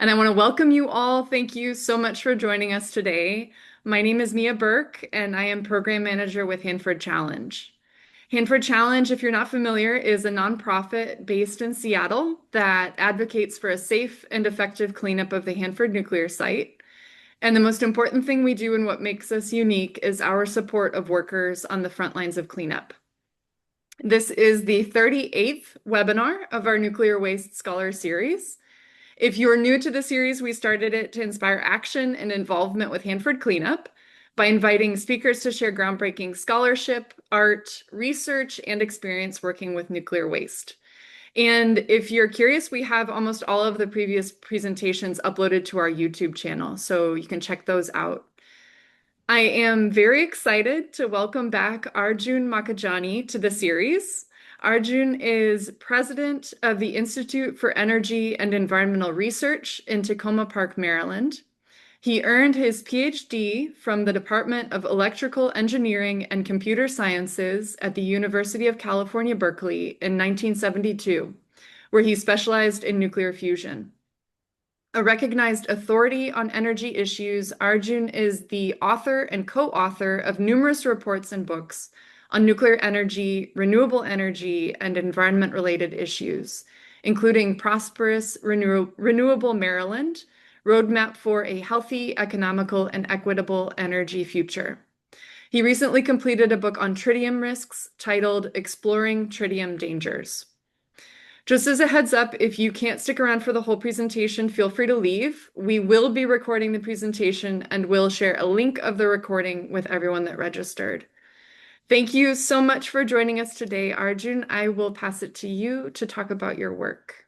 And I want to welcome you all. Thank you so much for joining us today. My name is Mia Burke, and I am Program Manager with Hanford Challenge. Hanford Challenge, if you're not familiar, is a nonprofit based in Seattle that advocates for a safe and effective cleanup of the Hanford nuclear site. And the most important thing we do and what makes us unique is our support of workers on the front lines of cleanup. This is the 38th webinar of our Nuclear Waste Scholar Series. If you're new to the series, we started it to inspire action and involvement with Hanford Cleanup by inviting speakers to share groundbreaking scholarship, art, research, and experience working with nuclear waste. And if you're curious, we have almost all of the previous presentations uploaded to our YouTube channel, so you can check those out. I am very excited to welcome back Arjun Makhijani to the series. Arjun is president of the Institute for Energy and Environmental Research in Tacoma Park, Maryland. He earned his PhD from the Department of Electrical Engineering and Computer Sciences at the University of California, Berkeley in 1972, where he specialized in nuclear fusion. A recognized authority on energy issues, Arjun is the author and co-author of numerous reports and books on nuclear energy, renewable energy, and environment-related issues, including Prosperous Renewable Maryland, Roadmap for a Healthy, Economical, and Equitable Energy Future. He recently completed a book on tritium risks titled Exploring Tritium Dangers. Just as a heads up, if you can't stick around for the whole presentation, feel free to leave. We will be recording the presentation and we'll share a link of the recording with everyone that registered. Thank you so much for joining us today, Arjun. I will pass it to you to talk about your work.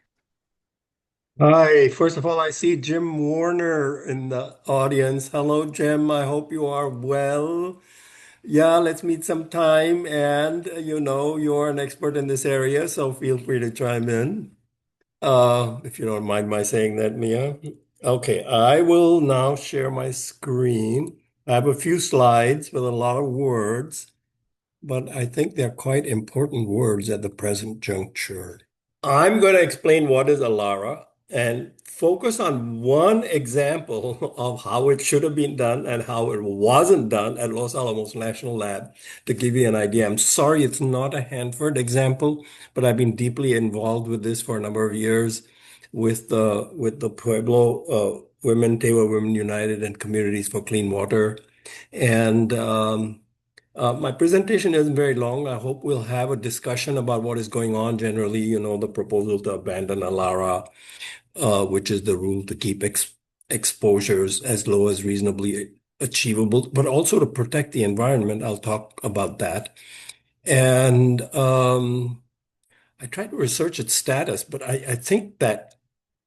Hi, first of all, I see Jim Warner in the audience. Hello, Jim. I hope you are well. Yeah, let's meet sometime. And you're an expert in this area, so feel free to chime in. If you don't mind my saying that, Mia. Okay, I will now share my screen. I have a few slides with a lot of words, but I think they're quite important words at the present juncture. I'm going to explain what is ALARA and focus on one example of how it should have been done and how it wasn't done at Los Alamos National Lab to give you an idea. I'm sorry it's not a Hanford example, but I've been deeply involved with this for a number of years with the Pueblo Women, Tewa Women United, and Communities for Clean Water. And my presentation isn't very long. I hope we'll have a discussion about what is going on generally, the proposal to abandon ALARA, which is the rule to keep exposures as low as reasonably achievable, but also to protect the environment. I'll talk about that. And I tried to research its status, but I think that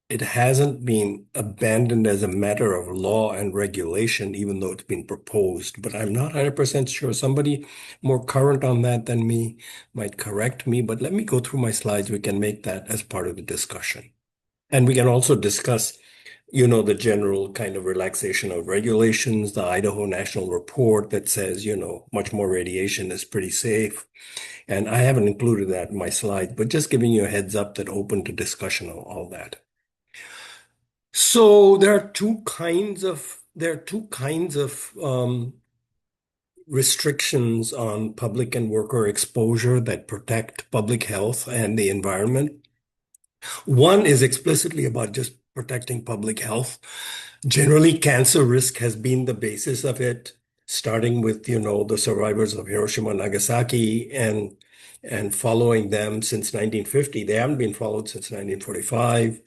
it hasn't been abandoned as a matter of law and regulation, even though it's been proposed. But I'm not 100% sure. Somebody more current on that than me might correct me. But let me go through my slides. We can make that as part of the discussion. And we can also discuss, the general kind of relaxation of regulations, the Idaho National Report that says, much more radiation is pretty safe. And I haven't included that in my slide, but just giving you a heads up that open to discussion on all that. So there are two kinds of restrictions on public and worker exposure that protect public health and the environment. One is explicitly about just protecting public health. Generally, cancer risk has been the basis of it, starting with, the survivors of Hiroshima and Nagasaki and following them since 1950. They haven't been followed since 1945.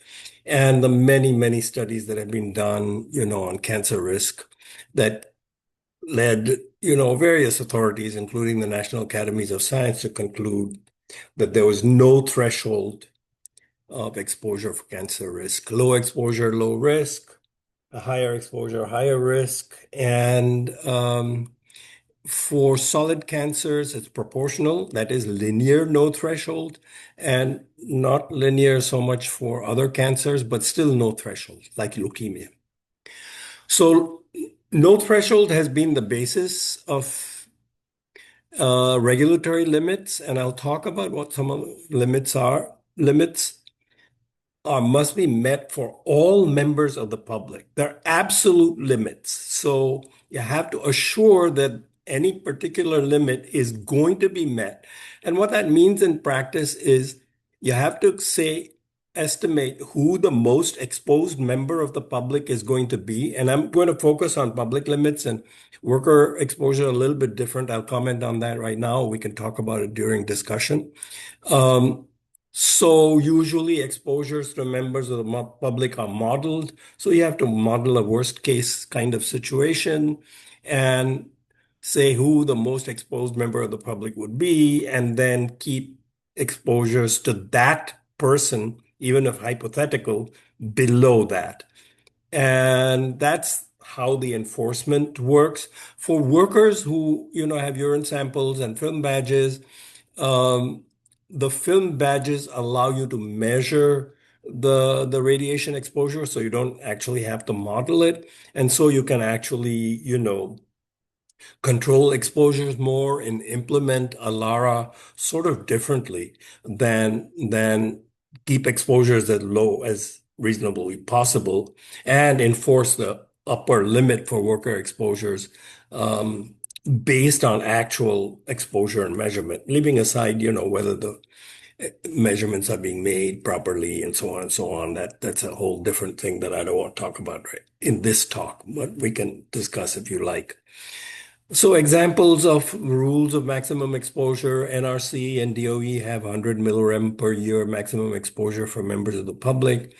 And the many, many studies that have been done, on cancer risk that led, various authorities, including the National Academies of Science, to conclude that there was no threshold of exposure for cancer risk. Low exposure, low risk, a higher exposure, higher risk. And for solid cancers, it's proportional, that is linear, no threshold, and not linear so much for other cancers, but still no threshold, like leukemia. So no threshold has been the basis of regulatory limits, and I'll talk about what some of the limits are. Limits must be met for all members of the public. They're absolute limits. So you have to assure that any particular limit is going to be met. And what that means in practice is you have to say, estimate who the most exposed member of the public is going to be. And I'm going to focus on public limits and worker exposure a little bit different. I'll comment on that right now. We can talk about it during discussion. Um, so usually exposures to members of the public are modeled. So you have to model a worst case kind of situation and say who the most exposed member of the public would be, and then keep exposures to that person, even if hypothetical, below that. And that's how the enforcement works. For workers who, have urine samples and film badges, um, the film badges allow you to measure the radiation exposure, so you don't actually have to model it. And so you can actually, control exposures more and implement ALARA sort of differently than keep exposures as low as reasonably possible and enforce the upper limit for worker exposures um, based on actual exposure and measurement, leaving aside, whether the measurements are being made properly and so on and so on. That's a whole different thing that I don't want to talk about right in this talk, but we can discuss if you like. So examples of rules of maximum exposure, NRC and DOE have 100 millirem per year maximum exposure for members of the public,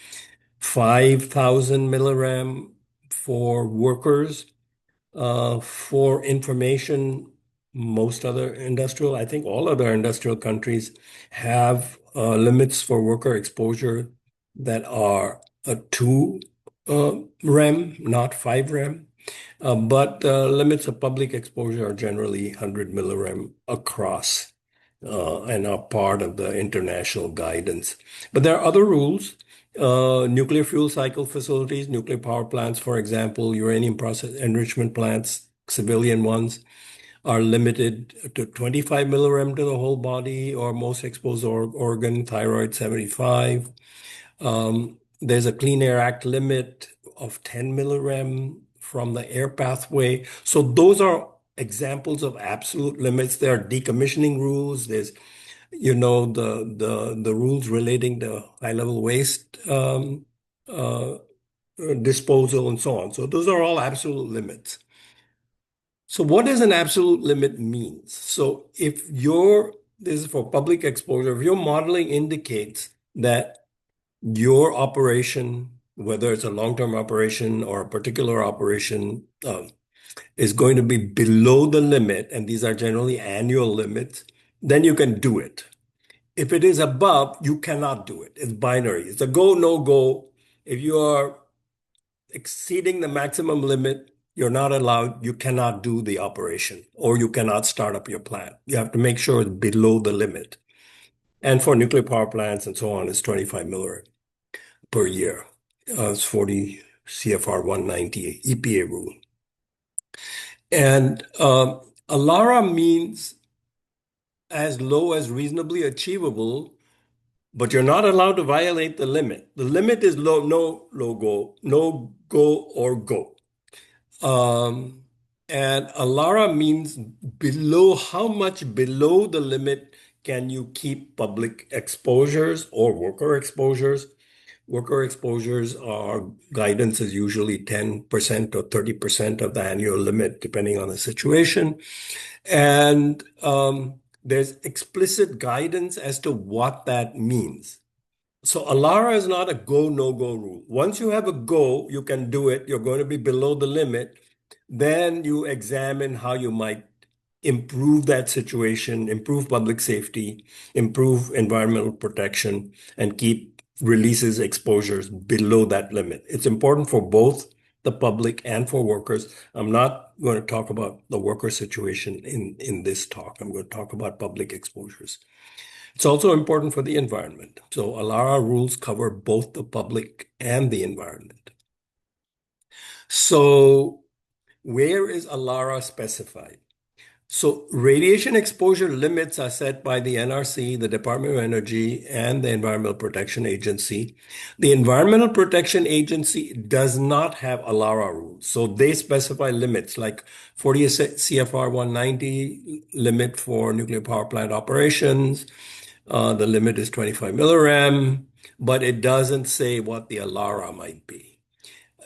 5,000 millirem for workers. For information, most other industrial, I think all other industrial countries have limits for worker exposure that are a 2 rem, not 5 rem. But limits of public exposure are generally 100 millirem across and are part of the international guidance. But there are other rules. Nuclear fuel cycle facilities, nuclear power plants, for example, uranium process enrichment plants, civilian ones, are limited to 25 millirem to the whole body or most exposed organ, thyroid 75. There's a Clean Air Act limit of 10 millirem from the air pathway. So those are examples of absolute limits. There are decommissioning rules. There's, the rules relating to high-level waste uh, disposal and so on. So those are all absolute limits. So what does an absolute limit mean? So this is for public exposure, if your modeling indicates that your operation, whether it's a long-term operation or a particular operation, is going to be below the limit, and these are generally annual limits, then you can do it. If it is above, you cannot do it. It's binary. It's a go, no go. If you are exceeding the maximum limit, you're not allowed, you cannot do the operation, or you cannot start up your plant. You have to make sure it's below the limit. And for nuclear power plants and so on, it's 25 millirem per year. It's 40 CFR 190 EPA rule. And ALARA means as low as reasonably achievable, but you're not allowed to violate the limit. The limit is low, no go or go. Um, and ALARA means below, how much below the limit can you keep public exposures or worker exposures? Worker exposures are guidance is usually 10% or 30% of the annual limit, depending on the situation. And there's explicit guidance as to what that means. So ALARA is not a go, no go rule. Once you have a go, you can do it. You're going to be below the limit. Then you examine how you might improve that situation, improve public safety, improve environmental protection, and keep releases exposures below that limit. It's important for both the public and for workers. I'm not going to talk about the worker situation in this talk. I'm going to talk about public exposures. It's also important for the environment. So ALARA rules cover both the public and the environment. So where is ALARA specified? So radiation exposure limits are set by the NRC, the Department of Energy, and the Environmental Protection Agency. The Environmental Protection Agency does not have ALARA rules. So they specify limits like 40 CFR 190 limit for nuclear power plant operations. The limit is 25 millirem, but it doesn't say what the ALARA might be.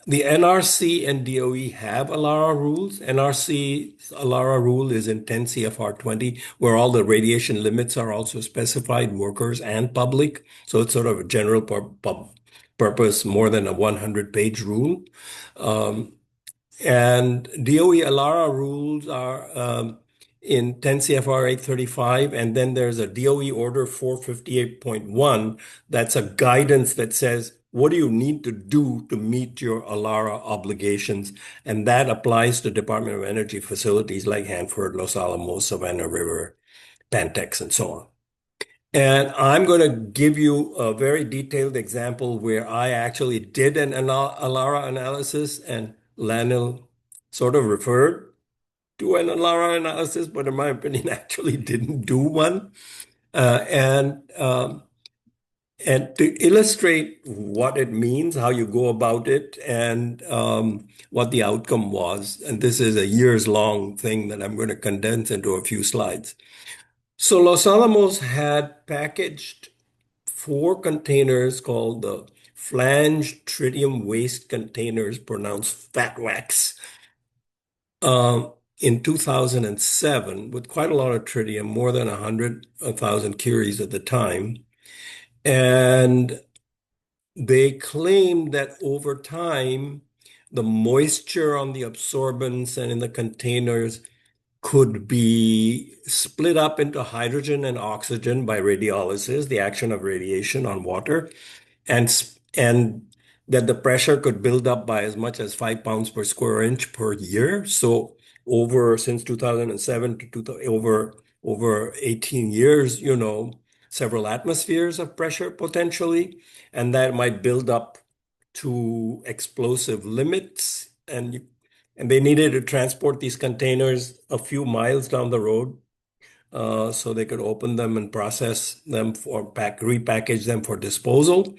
The NRC and DOE have ALARA rules. NRC's ALARA rule is in 10 CFR 20, where all the radiation limits are also specified, workers and public. So it's sort of a general purpose, more than a 100-page rule. Um, and DOE ALARA rules are in 10 CFR 835, and then there's a DOE Order 458.1 that's a guidance that says, what do you need to do to meet your ALARA obligations? And that applies to Department of Energy facilities like Hanford, Los Alamos, Savannah River, Pantex, and so on. And I'm going to give you a very detailed example where I actually did an ALARA analysis, and Lanil sort of referred to an ALARA analysis, but in my opinion, actually didn't do one. Uh, and um, and to illustrate what it means, how you go about it, and what the outcome was, and this is a years long thing that I'm going to condense into a few slides. So Los Alamos had packaged 4 containers called the flange tritium waste containers, pronounced fat wax, in 2007 with quite a lot of tritium, more than 100,000 curies at the time. And they claimed that over time, the moisture on the absorbents and in the containers could be split up into hydrogen and oxygen by radiolysis, the action of radiation on water, and that the pressure could build up by as much as 5 pounds per square inch per year. So over since 2007 to over 18 years, several atmospheres of pressure potentially, and that might build up to explosive limits. And they needed to transport these containers a few miles down the road, so they could open them and process them for repackage them for disposal.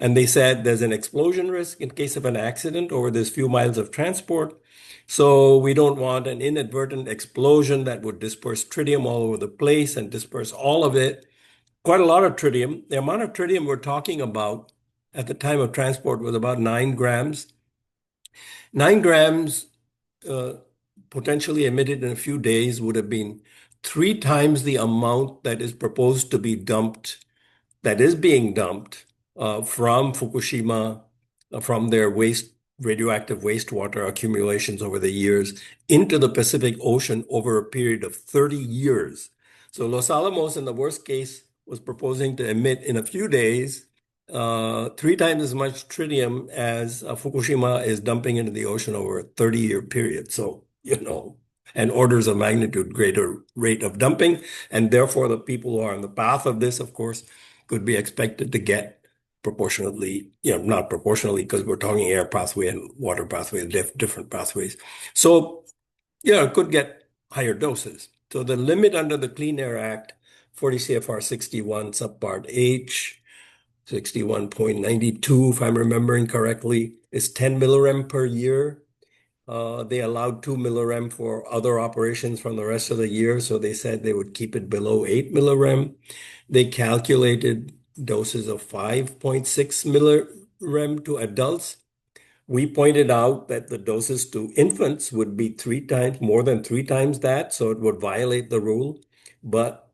And they said there's an explosion risk in case of an accident over this few miles of transport. So we don't want an inadvertent explosion that would disperse tritium all over the place and disperse all of it. Quite a lot of tritium. The amount of tritium we're talking about at the time of transport was about 9 grams. 9 grams uh, potentially emitted in a few days would have been 3 times the amount that is proposed to be dumped, that is being dumped from Fukushima, from their radioactive wastewater accumulations over the years into the Pacific Ocean over a period of 30 years. So Los Alamos, in the worst case, was proposing to emit in a few days 3 times as much tritium as Fukushima is dumping into the ocean over a 30-year period. So, an orders of magnitude greater rate of dumping. And therefore, the people who are on the path of this, of course, could be expected to get proportionately, not proportionally, because we're talking air pathway and water pathway, different pathways. So, it could get higher doses. So the limit under the Clean Air Act, 40 CFR 61, subpart H, 61.92, if I'm remembering correctly, is 10 millirem per year. They allowed 2 millirem for other operations from the rest of the year, so they said they would keep it below 8 millirem. They calculated doses of 5.6 millirem to adults. We pointed out that the doses to infants would be more than 3 times that, so it would violate the rule. But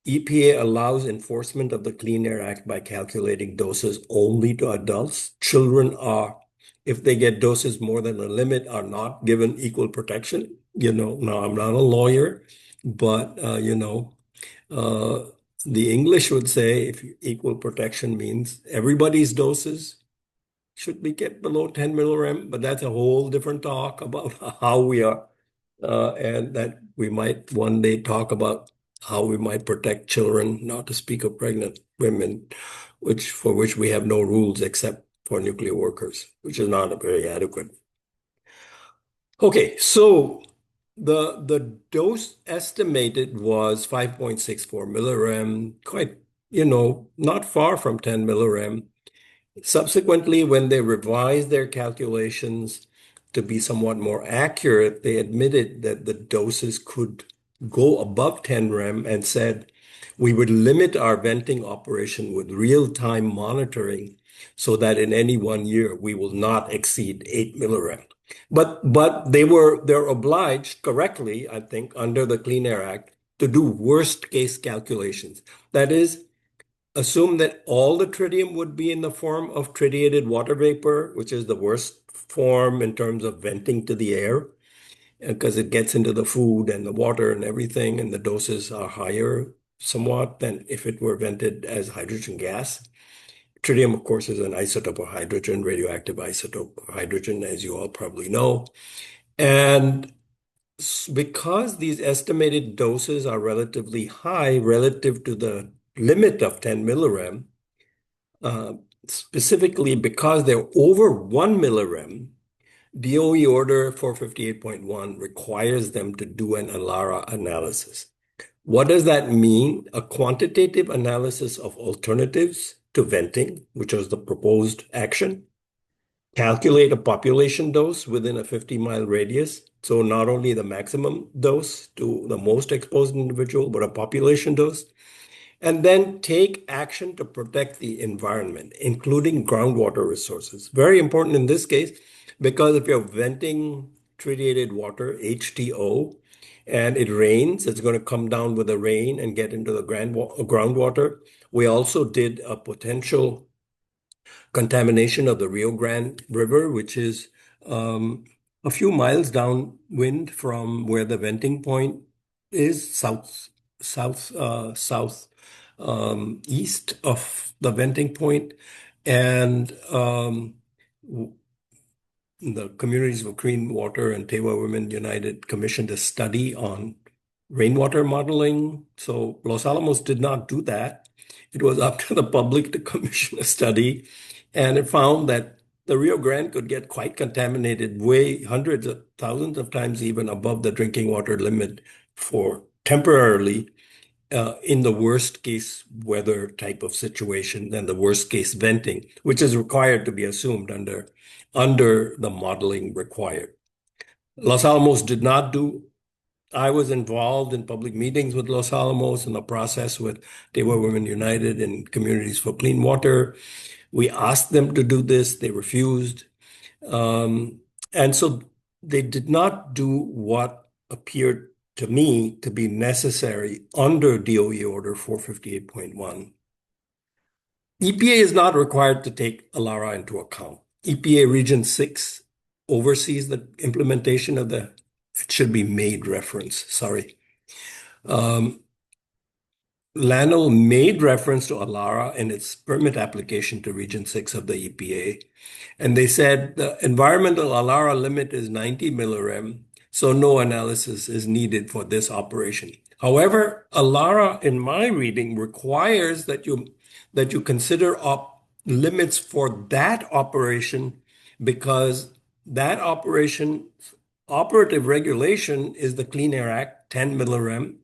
EPA allows enforcement of the Clean Air Act by calculating doses only to adults. Children are, if they get doses more than a limit, are not given equal protection. Now I'm not a lawyer, but the English would say if equal protection means everybody's doses should be kept below 10 millirem, but that's a whole different talk about how we are, and that we might one day talk about how we might protect children, not to speak of pregnant women, for which we have no rules except for nuclear workers, which is not very adequate. Okay, so The dose estimated was 5.64 millirem, quite, not far from 10 millirem. Subsequently, when they revised their calculations to be somewhat more accurate, they admitted that the doses could go above 10 rem and said we would limit our venting operation with real-time monitoring so that in any 1 year we will not exceed 8 millirem. But they're obliged correctly, I think, under the Clean Air Act to do worst case calculations. That is, assume that all the tritium would be in the form of tritiated water vapor, which is the worst form in terms of venting to the air, because it gets into the food and the water and everything, and the doses are higher somewhat than if it were vented as hydrogen gas. Tritium, of course, is an isotope of hydrogen, radioactive isotope of hydrogen, as you all probably know. And because these estimated doses are relatively high relative to the limit of 10 millirem, uh, specifically because they're over 1 millirem, DOE Order 458.1 requires them to do an ALARA analysis. What does that mean? A quantitative analysis of alternatives to venting, which was the proposed action. Calculate a population dose within a 50-mile radius. So not only the maximum dose to the most exposed individual, but a population dose. And then take action to protect the environment, including groundwater resources. Very important in this case, because if you're venting tritiated water, HTO, and it rains, it's going to come down with the rain and get into the groundwater. We also did a potential contamination of the Rio Grande River, which is um, a few miles downwind from where the venting point is, south east of the venting point, and the Communities for Clean Water and Tewa Women United commissioned a study on rainwater modeling. So Los Alamos did not do that. It was up to the public to commission a study, and it found that the Rio Grande could get quite contaminated, way hundreds of thousands of times even above the drinking water limit for temporarily in the worst case weather type of situation and the worst case venting, which is required to be assumed under the modeling required. Los Alamos did not do. I was involved in public meetings with Los Alamos in the process with Tewa Women United and Communities for Clean Water. We asked them to do this. They refused. And so they did not do what appeared to me to be necessary under DOE Order 458.1. EPA is not required to take ALARA into account. EPA Region 6 oversees the implementation of the, it should be made reference, sorry. LANO made reference to ALARA in its permit application to Region 6 of the EPA. And they said the environmental ALARA limit is 90 millirem, so no analysis is needed for this operation. However, ALARA, in my reading, requires that you consider limits for that operation because that operation operative regulation is the Clean Air Act, 10 millirem,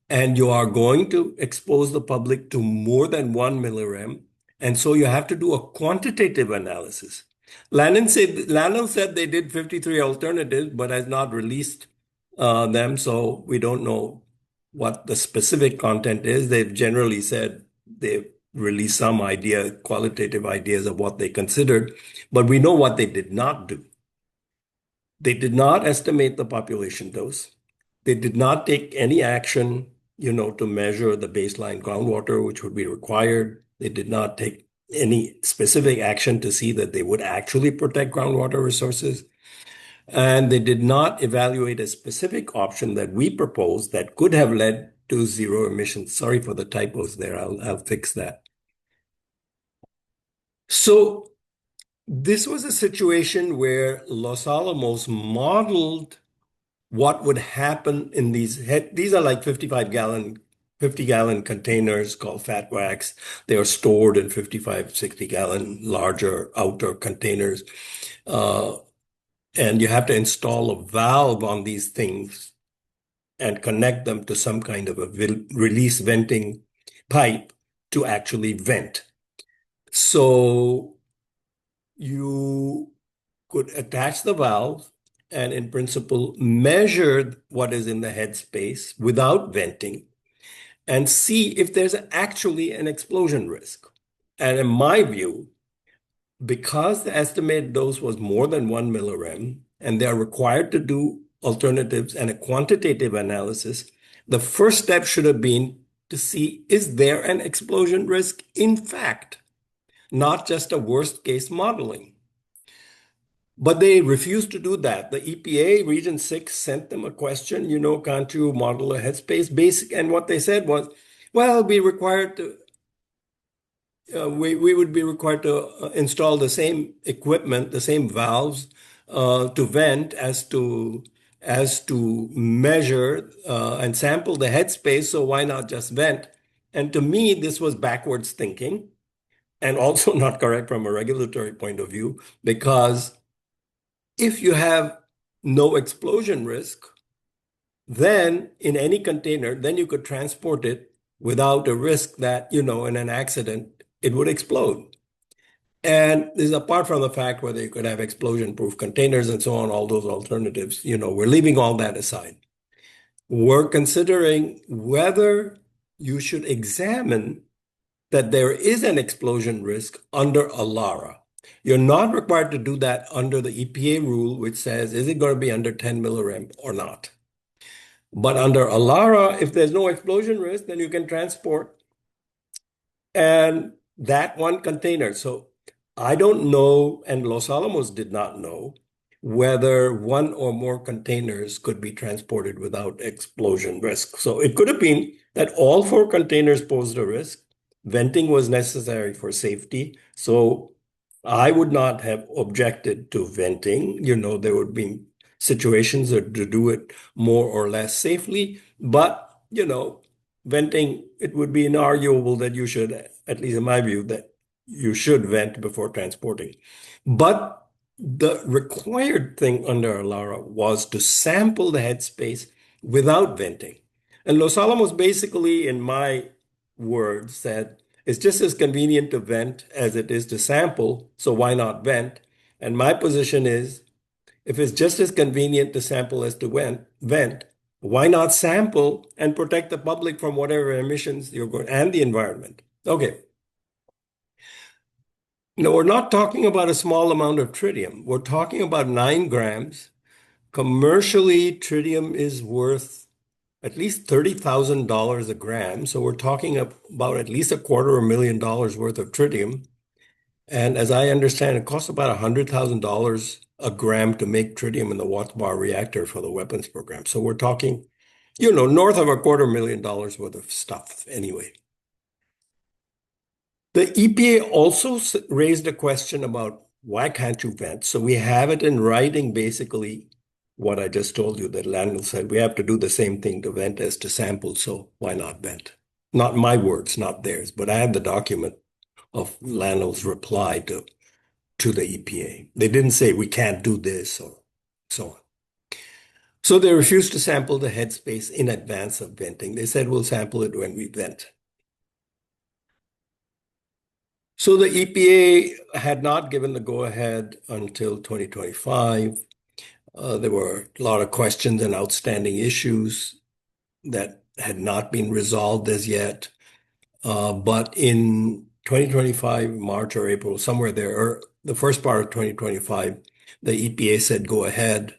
and you are going to expose the public to more than 1 millirem. And so you have to do a quantitative analysis. Lannon said they did 53 alternatives, but has not released them. So we don't know what the specific content is. They've generally said they've released some qualitative ideas of what they considered, but we know what they did not do. They did not estimate the population dose. They did not take any action, to measure the baseline groundwater, which would be required. They did not take any specific action to see that they would actually protect groundwater resources. And they did not evaluate a specific option that we proposed that could have led to zero emissions. Sorry for the typos there. I'll fix that. So this was a situation where Los Alamos modeled what would happen in these are like 50-gallon containers called fat wax. They are stored in 55, 60-gallon larger outer containers. And you have to install a valve on these things and connect them to some kind of a release venting pipe to actually vent. So you could attach the valve and, in principle, measure what is in the headspace without venting and see if there's actually an explosion risk. And in my view, because the estimated dose was more than 1 millirem, and they are required to do alternatives and a quantitative analysis, the first step should have been to see, is there an explosion risk in fact, not just a worst case modeling. But they refused to do that. The EPA Region 6 sent them a question, can't you model a headspace basic? And what they said was, well, we would be required to install the same equipment, the same valves to vent as to measure and sample the headspace. So why not just vent? And to me, this was backwards thinking and also not correct from a regulatory point of view, because if you have no explosion risk, then in any container, then you could transport it without a risk that, in an accident, it would explode. And this is apart from the fact whether you could have explosion-proof containers and so on, all those alternatives, we're leaving all that aside. We're considering whether you should examine that there is an explosion risk under ALARA. You're not required to do that under the EPA rule, which says, is it going to be under 10 millirem or not? But under ALARA, if there's no explosion risk, then you can transport and that one container. So I don't know, and Los Alamos did not know, whether one or more containers could be transported without explosion risk. So it could have been that all four containers posed a risk. Venting was necessary for safety. So I would not have objected to venting. There would be situations to do it more or less safely. But, venting, it would be inarguable that you should, at least in my view, that you should vent before transporting. But the required thing under ALARA was to sample the headspace without venting. And Los Alamos basically, in my words, said it's just as convenient to vent as it is to sample, so why not vent? And my position is, if it's just as convenient to sample as to vent, why not sample and protect the public from whatever emissions you're going and the environment? Okay. No, we're not talking about a small amount of tritium. We're talking about 9 grams. Commercially, tritium is worth at least $30,000 a gram. So we're talking about at least $250,000 worth of tritium. And as I understand, it costs about $100,000 a gram to make tritium in the Watts bar reactor for the weapons program. So we're talking, north of $250,000 worth of stuff anyway. The EPA also raised a question about why can't you vent? So we have it in writing, basically, what I just told you, that Landell said we have to do the same thing to vent as to sample. So why not vent? Not my words, not theirs, but I have the document of Landell's reply to the EPA. They didn't say we can't do this or so on. So they refused to sample the headspace in advance of venting. They said we'll sample it when we vent. So the EPA had not given the go-ahead until 2025. There were a lot of questions and outstanding issues that had not been resolved as yet. But in 2025, March or April, somewhere there, or the first part of 2025, the EPA said go ahead.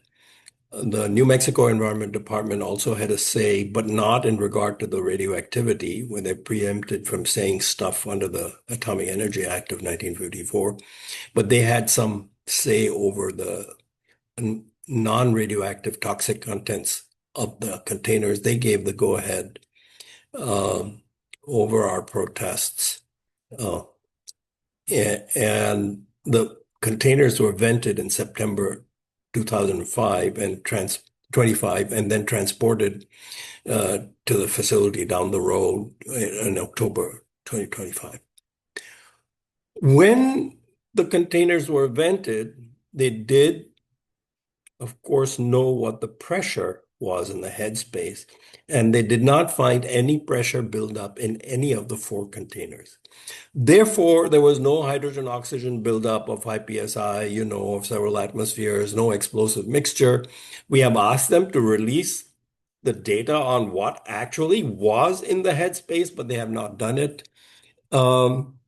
The New Mexico Environment Department also had a say, but not in regard to the radioactivity, when they preempted from saying stuff under the Atomic Energy Act of 1954. But they had some say over the non-radioactive toxic contents of the containers. They gave the go-ahead over our protests. And the containers were vented in September 2005 and 25 and then transported to the facility down the road in October 2025. When the containers were vented, they did of course, know what the pressure was in the headspace, and they did not find any pressure buildup in any of the four containers. Therefore, there was no hydrogen oxygen buildup of high psi, of several atmospheres, no explosive mixture. We have asked them to release the data on what actually was in the headspace, but they have not done it. Um,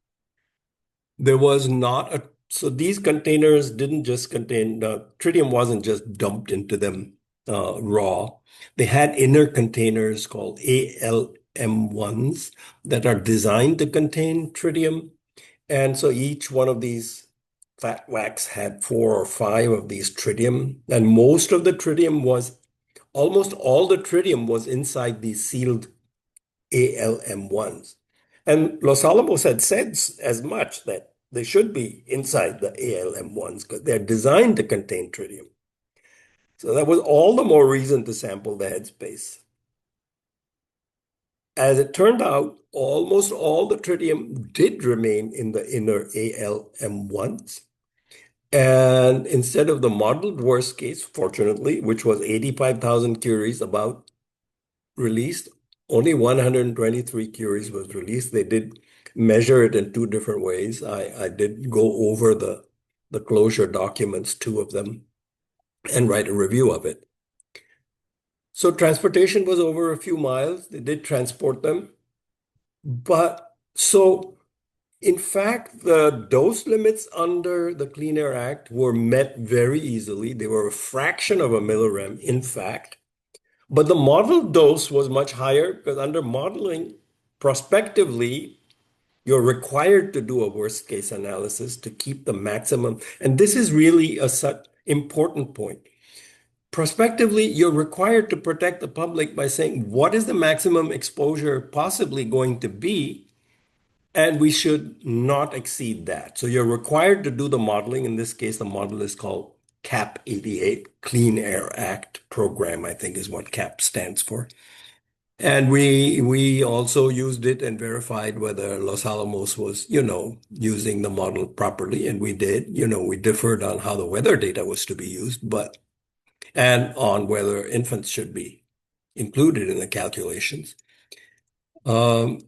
there was not a, so these containers didn't just contain, tritium wasn't just dumped into them raw. They had inner containers called ALM1s that are designed to contain tritium. And so each one of these fat wax had four or five of these tritium, and almost all the tritium was inside these sealed ALM1s. And Los Alamos had said as much that they should be inside the ALM1s because they're designed to contain tritium. So that was all the more reason to sample the headspace. As it turned out, almost all the tritium did remain in the inner ALM1s. And instead of the modeled worst case, fortunately, which was 85,000 curies about released, only 123 curies was released. They did measure it in two different ways. I did go over the closure documents, two of them, and write a review of it. So transportation was over a few miles. They did transport them. But so in fact, the dose limits under the Clean Air Act were met very easily. They were a fraction of a millirem, in fact. But the model dose was much higher because under modeling, prospectively, you're required to do a worst case analysis to keep the maximum. And this is really a such important point. Prospectively, you're required to protect the public by saying, what is the maximum exposure possibly going to be? And we should not exceed that. So you're required to do the modeling. In this case, the model is called CAP 88, Clean Air Act Program, I think is what CAP stands for. And we also used it and verified whether Los Alamos was, using the model properly. And we did, we differed on how the weather data was to be used, and on whether infants should be included in the calculations. Um,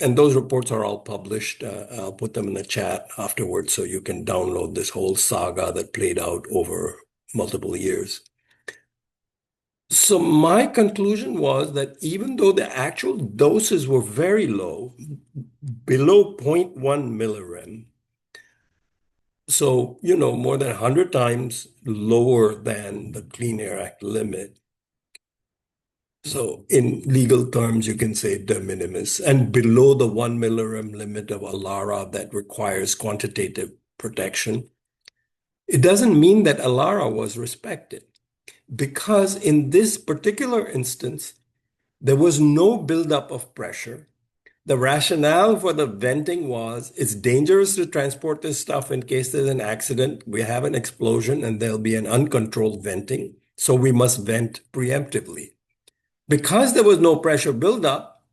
and those reports are all published. I'll put them in the chat afterwards so you can download this whole saga that played out over multiple years. So my conclusion was that even though the actual doses were very low, below zero point 0.1 millirem, so, more than 100 times lower than the Clean Air Act limit. So in legal terms, you can say de minimis and below the 1 millirem limit of ALARA that requires quantitative protection. It doesn't mean that ALARA was respected because in this particular instance, there was no buildup of pressure. The rationale for the venting was it's dangerous to transport this stuff in case there's an accident. We have an explosion and there'll be an uncontrolled venting. So we must vent preemptively. Because there was no pressure buildup,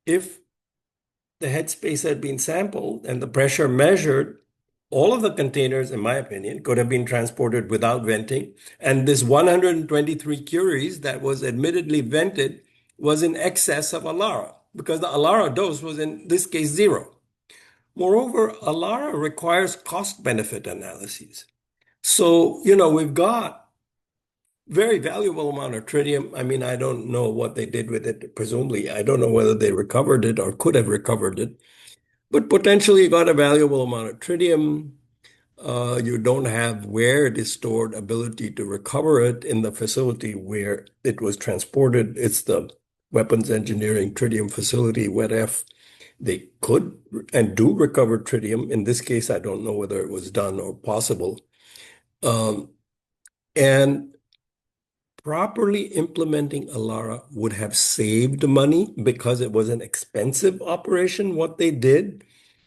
if the headspace had been sampled and the pressure measured, all of the containers, in my opinion, could have been transported without venting. And this 123 curies that was admittedly vented was in excess of ALARA because the ALARA dose was in this case zero. Moreover, ALARA requires cost benefit analyses. So, we've got very valuable amount of tritium. I mean, I don't know what they did with it. Presumably, I don't know whether they recovered it or could have recovered it, but potentially you got a valuable amount of tritium. You don't have where it is stored ability to recover it in the facility where it was transported. It's the Weapons Engineering Tritium Facility, WETF. They could and do recover tritium. In this case, I don't know whether it was done or possible. And properly implementing ALARA would have saved money because it was an expensive operation, what they did.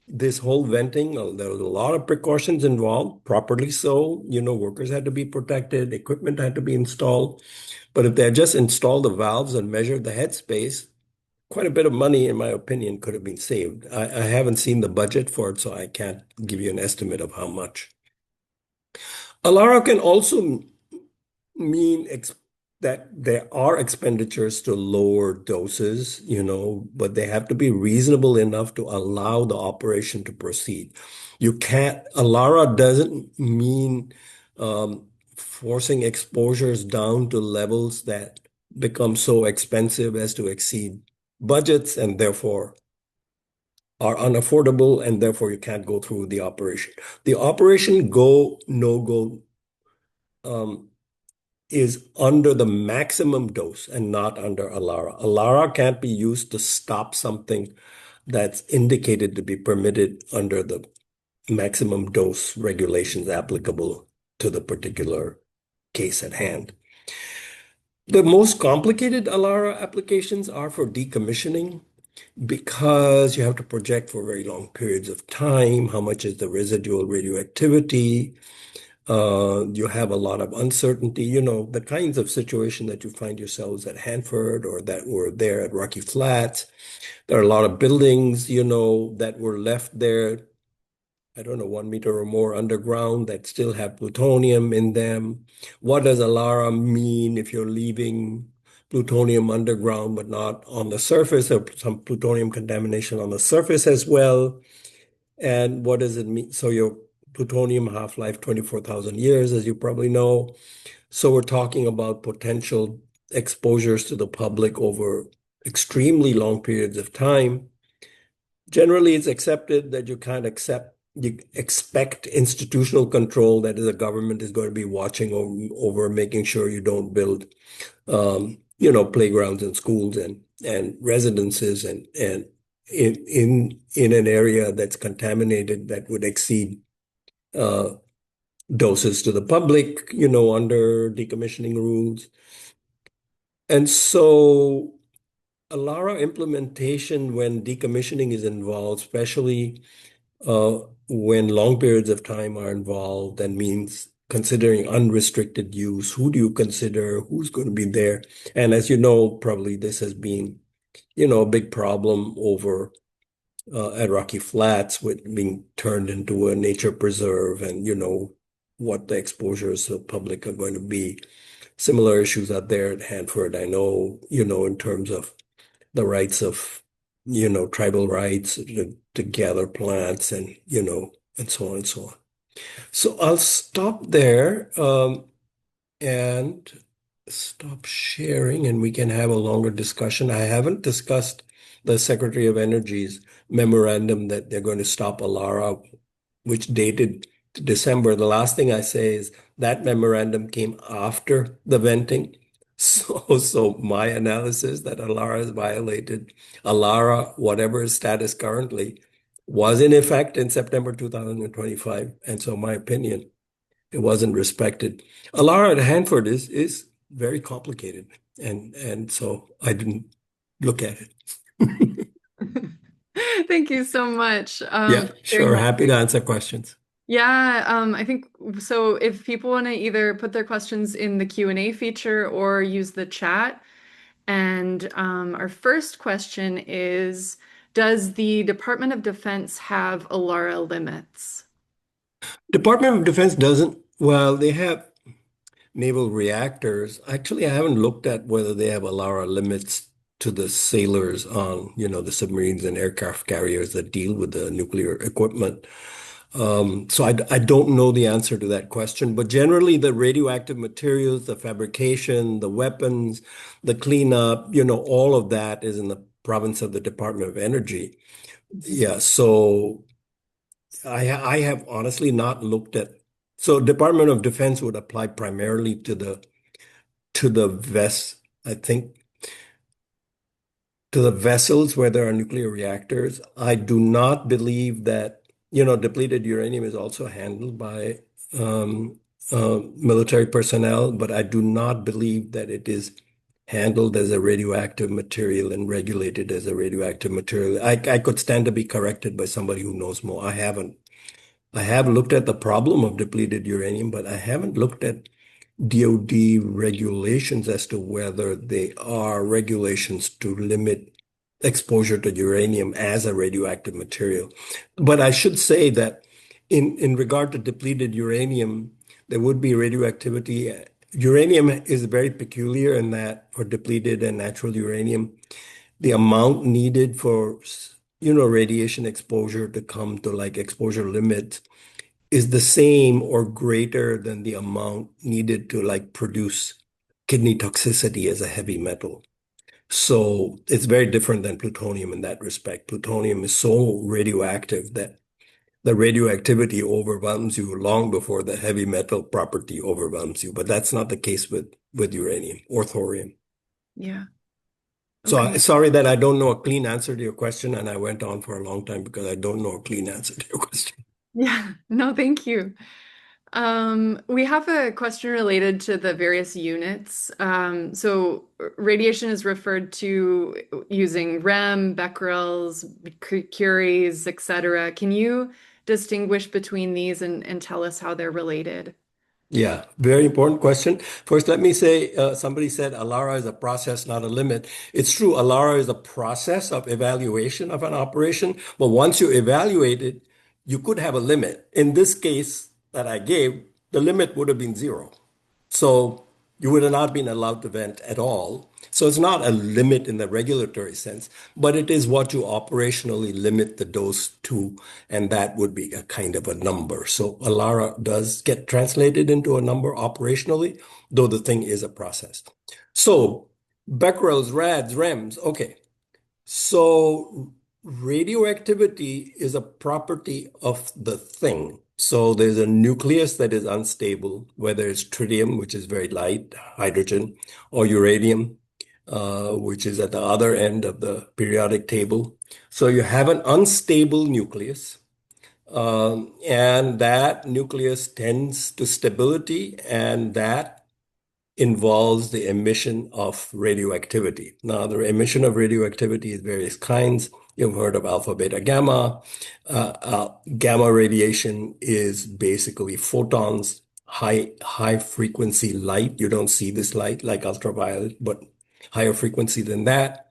This whole venting, there was a lot of precautions involved, properly so. Workers had to be protected, equipment had to be installed. But if they had just installed the valves and measured the headspace, quite a bit of money, in my opinion, could have been saved. I haven't seen the budget for it, so I can't give you an estimate of how much. ALARA can also mean that there are expenditures to lower doses, but they have to be reasonable enough to allow the operation to proceed. You can't, ALARA doesn't mean forcing exposures down to levels that become so expensive as to exceed budgets and therefore are unaffordable, and therefore you can't go through the operation. The operation go, no go, um, is under the maximum dose and not under ALARA. ALARA can't be used to stop something that's indicated to be permitted under the maximum dose regulations applicable to the particular case at hand. The most complicated ALARA applications are for decommissioning because you have to project for very long periods of time. How much is the residual radioactivity? You have a lot of uncertainty, the kinds of situation that you find yourselves at Hanford or that were there at Rocky Flats. There are a lot of buildings, that were left there, I don't know, 1 meter or more underground that still have plutonium in them. What does ALARA mean if you're leaving plutonium underground but not on the surface, or some plutonium contamination on the surface as well? And what does it mean? So your plutonium half-life 24,000 years, as you probably know. So we're talking about potential exposures to the public over extremely long periods of time. Generally, it's accepted that you expect institutional control, that is, the government is going to be watching over making sure you don't build, playgrounds and schools and residences and in an area that's contaminated that would exceed uh, doses to the public, under decommissioning rules. And so ALARA implementation, when decommissioning is involved, especially uh, when long periods of time are involved, that means considering unrestricted use. Who do you consider? Who's going to be there? And as you know, probably this has been, a big problem over at Rocky Flats with being turned into a nature preserve, and what the exposures to the public are going to be. Similar issues out there at Hanford, I know, in terms of the rights of, tribal rights to gather plants and so on and so on. So I'll stop there and stop sharing, and we can have a longer discussion. I haven't discussed the Secretary of Energy's memorandum that they're going to stop ALARA, which dated to December. The last thing I say is that memorandum came after the venting. So my analysis that ALARA is violated, ALARA, whatever its status currently, was in effect in September 2025. And so my opinion, it wasn't respected. ALARA at Hanford is very complicated. And so I didn't look at it. Thank you so much Yeah, for sharing sure. that. Happy to answer questions. Yeah, I think so. If people want to either put their questions in the Q&A feature or use the chat. And our first question is, does the Department of Defense have ALARA limits? Department of Defense doesn't, well, they have naval reactors. Actually, I haven't looked at whether they have ALARA limits to the sailors on, the submarines and aircraft carriers that deal with the nuclear equipment. So I don't know the answer to that question, but generally the radioactive materials, the fabrication, the weapons, the cleanup, all of that is in the province of the Department of Energy. Yeah, so I have honestly not looked at. So Department of Defense would apply primarily to the I think, to the vessels where there are nuclear reactors. I do not believe that, depleted uranium is also handled by military personnel, but I do not believe that it is handled as a radioactive material and regulated as a radioactive material. I could stand to be corrected by somebody who knows more. I haven't. I have looked at the problem of depleted uranium, but I haven't looked at DoD regulations as to whether they are regulations to limit exposure to uranium as a radioactive material. But I should say that in regard to depleted uranium, there would be radioactivity, uranium is very peculiar in that for depleted and natural uranium, the amount needed for, radiation exposure to come to like exposure limit is the same or greater than the amount needed to like produce kidney toxicity as a heavy metal. So it's very different than plutonium in that respect. Plutonium is so radioactive that the radioactivity overwhelms you long before the heavy metal property overwhelms you. But that's not the case with uranium or thorium. Yeah. So Okay. sorry that I don't know a clean answer to your question, and I went on for a long time because I don't know a clean answer to your question. Yeah. No, thank you. We have a question related to the various units. Radiation is referred to using rem, becquerels, curies, etc. Can you distinguish between these and tell us how they're related? Yeah, very important question. First, let me say somebody said Alara is a process, not a limit. It's true, Alara is a process of evaluation of an operation, but once you evaluate it, you could have a limit. In this case that I gave, the limit would have been zero. So you would have not been allowed to vent at all. So it's not a limit in the regulatory sense, but it is what you operationally limit the dose to, and that would be a kind of a number. So ALARA does get translated into a number operationally, though the thing is a process. So becquerels, rads, rems. Okay, so radioactivity is a property of the thing. So there's a nucleus that is unstable, whether it's tritium, which is very light, hydrogen, or uranium, which is at the other end of the periodic table. So you have an unstable nucleus, and that nucleus tends to stability, and that involves the emission of radioactivity. Now, the emission of radioactivity is various kinds. You've heard of alpha, beta, gamma. Gamma radiation is basically photons, high frequency light. You don't see this light like ultraviolet, but higher frequency than that.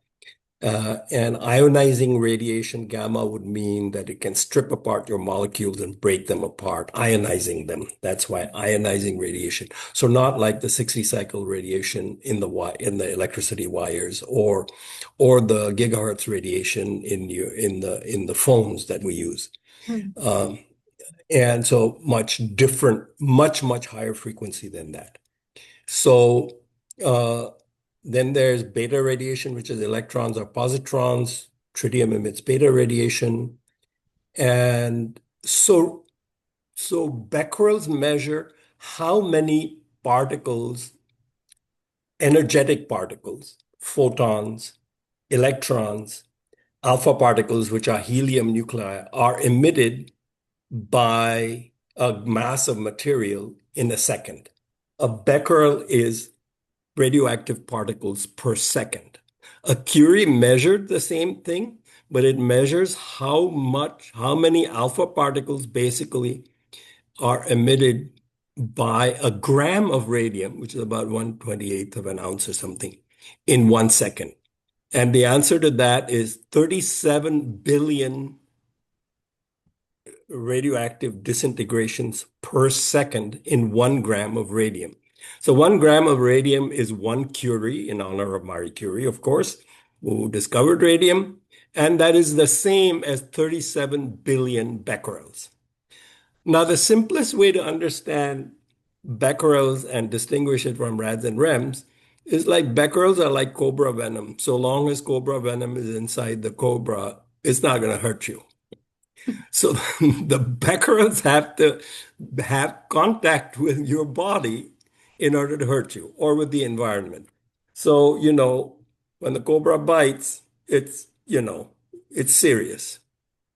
And ionizing radiation, gamma, would mean that it can strip apart your molecules and break them apart, ionizing them. That's why ionizing radiation. So not like the 60 cycle radiation in the electricity wires or the gigahertz radiation in the phones that we use. Hmm. Um, and so much different, much higher frequency than that. So uh, then there's beta radiation, which is electrons or positrons. Tritium emits beta radiation. And so becquerels measure how many particles, energetic particles, photons, electrons, alpha particles, which are helium nuclei, are emitted by a mass of material in a second. A becquerel is radioactive particles per second. A Curie measured the same thing, but it measures how many alpha particles basically are emitted by a gram of radium, which is about 1/28th of an ounce or something, in 1 second. And the answer to that is 37 billion radioactive disintegrations per second in 1 gram of radium. So 1 gram of radium is one Curie in honor of Marie Curie, of course, who discovered radium. And that is the same as 37 billion becquerels. Now, the simplest way to understand becquerels and distinguish it from rads and rems is like becquerels are like cobra venom. So long as cobra venom is inside the cobra, it's not going to hurt you. So the becquerels have to have contact with your body in order to hurt you or with the environment. So, when the cobra bites, it's serious.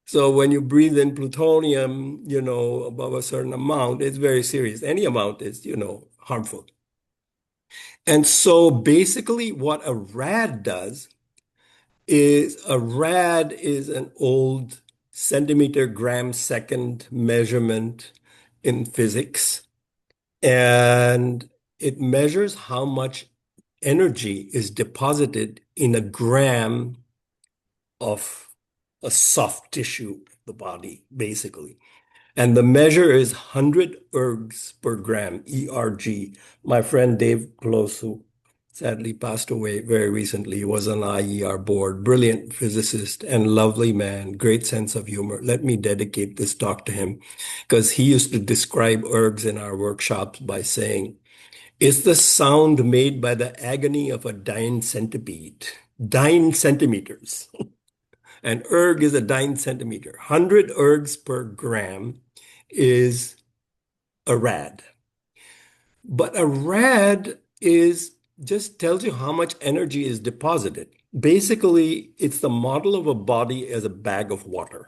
So when you breathe in plutonium, above a certain amount, it's very serious. Any amount is, harmful. And so basically what a rad does is a rad is an old centimeter gram second measurement in physics, and it measures how much energy is deposited in a gram of a soft tissue of the body, basically. And the measure is 100 ergs per gram, ERG. My friend Dave Close, who sadly passed away very recently, was on IER board, brilliant physicist and lovely man, great sense of humor. Let me dedicate this talk to him because he used to describe ergs in our workshops by saying, "It's the sound made by the agony of a dying centipede, dying centimeters." An erg is a dying centimeter. 100 ergs per gram is a rad. But a rad is just tells you how much energy is deposited. Basically, it's the model of a body as a bag of water.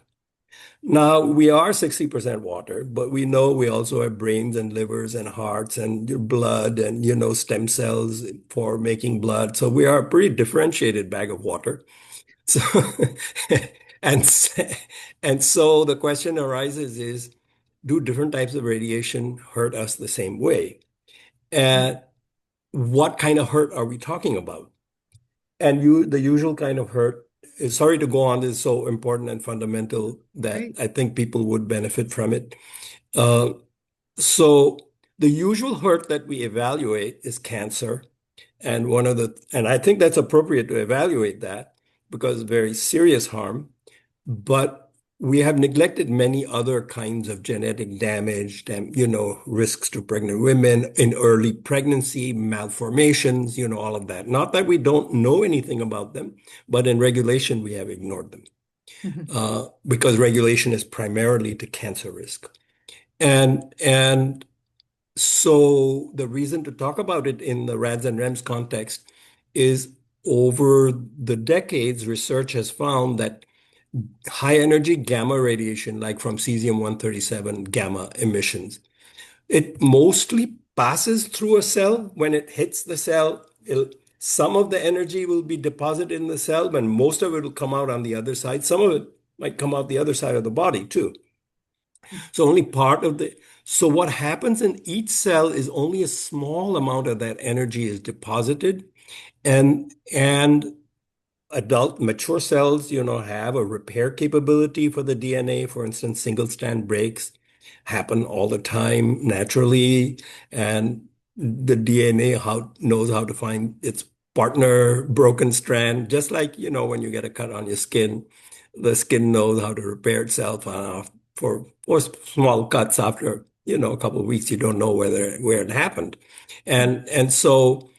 Now, we are 60% water, but we know we also have brains and livers and hearts and your blood and, stem cells for making blood. So we are a pretty differentiated bag of water. So, and, and so the question arises is, do different types of radiation hurt us the same way? And what kind of hurt are we talking about? And the usual kind of hurt is, sorry to go on, this is so important and fundamental that Great. I think people would benefit from it. Uh, so the usual hurt that we evaluate is cancer. And I think that's appropriate to evaluate that because very serious harm. But we have neglected many other kinds of genetic damage, risks to pregnant women in early pregnancy, malformations, all of that. Not that we don't know anything about them, but in regulation, we have ignored them Mhm. because regulation is primarily to cancer risk. And so the reason to talk about it in the RADS and REMS context is over the decades, research has found that high energy gamma radiation, like from cesium-137 gamma emissions, it mostly passes through a cell. When it hits the cell, some of the energy will be deposited in the cell, but most of it will come out on the other side. Some of it might come out the other side of the body too. So only part of the so what happens in each cell is only a small amount of that energy is deposited, and adult mature cells, have a repair capability for the DNA. For instance, single strand breaks happen all the time naturally, and the DNA knows how to find its partner broken strand, just like, when you get a cut on your skin, the skin knows how to repair itself for small cuts after, a couple of weeks, you don't know where it happened. And so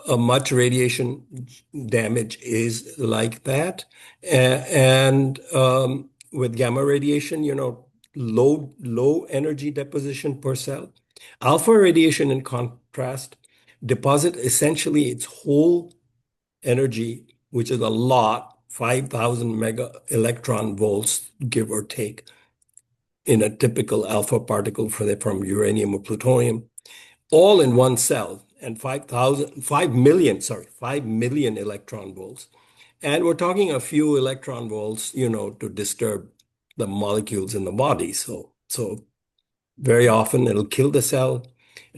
much radiation damage is like that. And with gamma radiation, low energy deposition per cell. Alpha radiation, in contrast, deposit essentially its whole energy, which is a lot, 5,000 mega electron volts, give or take, in a typical alpha particle from uranium or plutonium, all in one cell, and 5 million electron volts. And we're talking a few electron volts, to disturb the molecules in the body. So very often it'll kill the cell,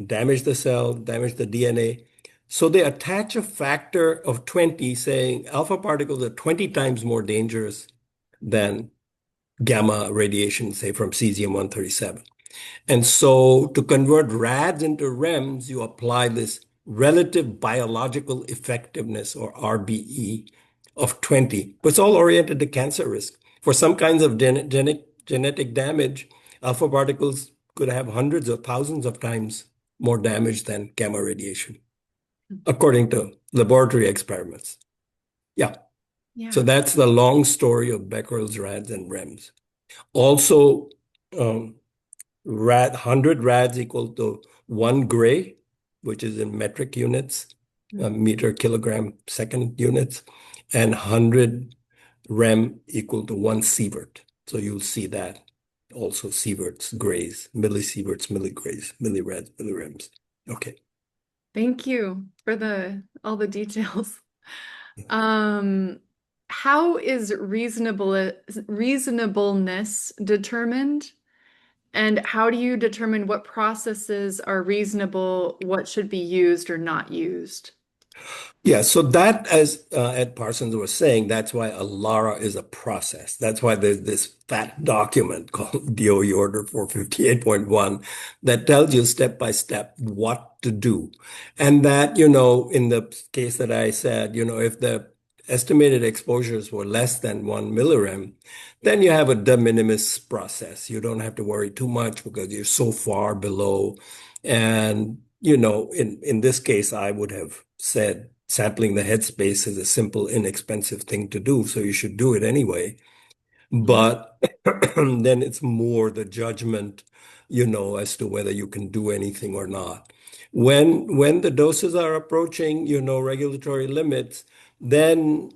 damage the cell, damage the DNA. So they attach a factor of 20, saying alpha particles are 20 times more dangerous than gamma radiation, say from cesium-137. And so to convert RADs into REMs, you apply this relative biological effectiveness, or RBE, of 20. But it's all oriented to cancer risk. For some kinds of genetic damage, alpha particles could have hundreds or thousands of times more damage than gamma radiation, according to laboratory experiments. Yeah. So Yeah. that's the long story of Becquerel's RADs and REMs. Also, um, 100 rads equal to 1 gray, which is in metric units, meter, kilogram, second units, and 100 rem equal to 1 sievert. So you'll see that also sieverts, grays, millisieverts, milligrays, millirads, millirems. Okay. Thank you for the all the details. Um, how is reasonableness determined? And how do you determine what processes are reasonable, what should be used or not used? Yeah, so that, as Ed Parsons was saying, that's why a LARA is a process. That's why there's this fat document called DOE Order 458.1 that tells you step by step what to do. And that, in the case that I said, if the estimated exposures were less than 1 millirem, then you have a de minimis process. You don't have to worry too much because you're so far below. And, in this case, I would have said sampling the headspace is a simple, inexpensive thing to do, so you should do it anyway. Mhm. But then it's more the judgment, as to whether you can do anything or not. When the doses are approaching, regulatory limits, then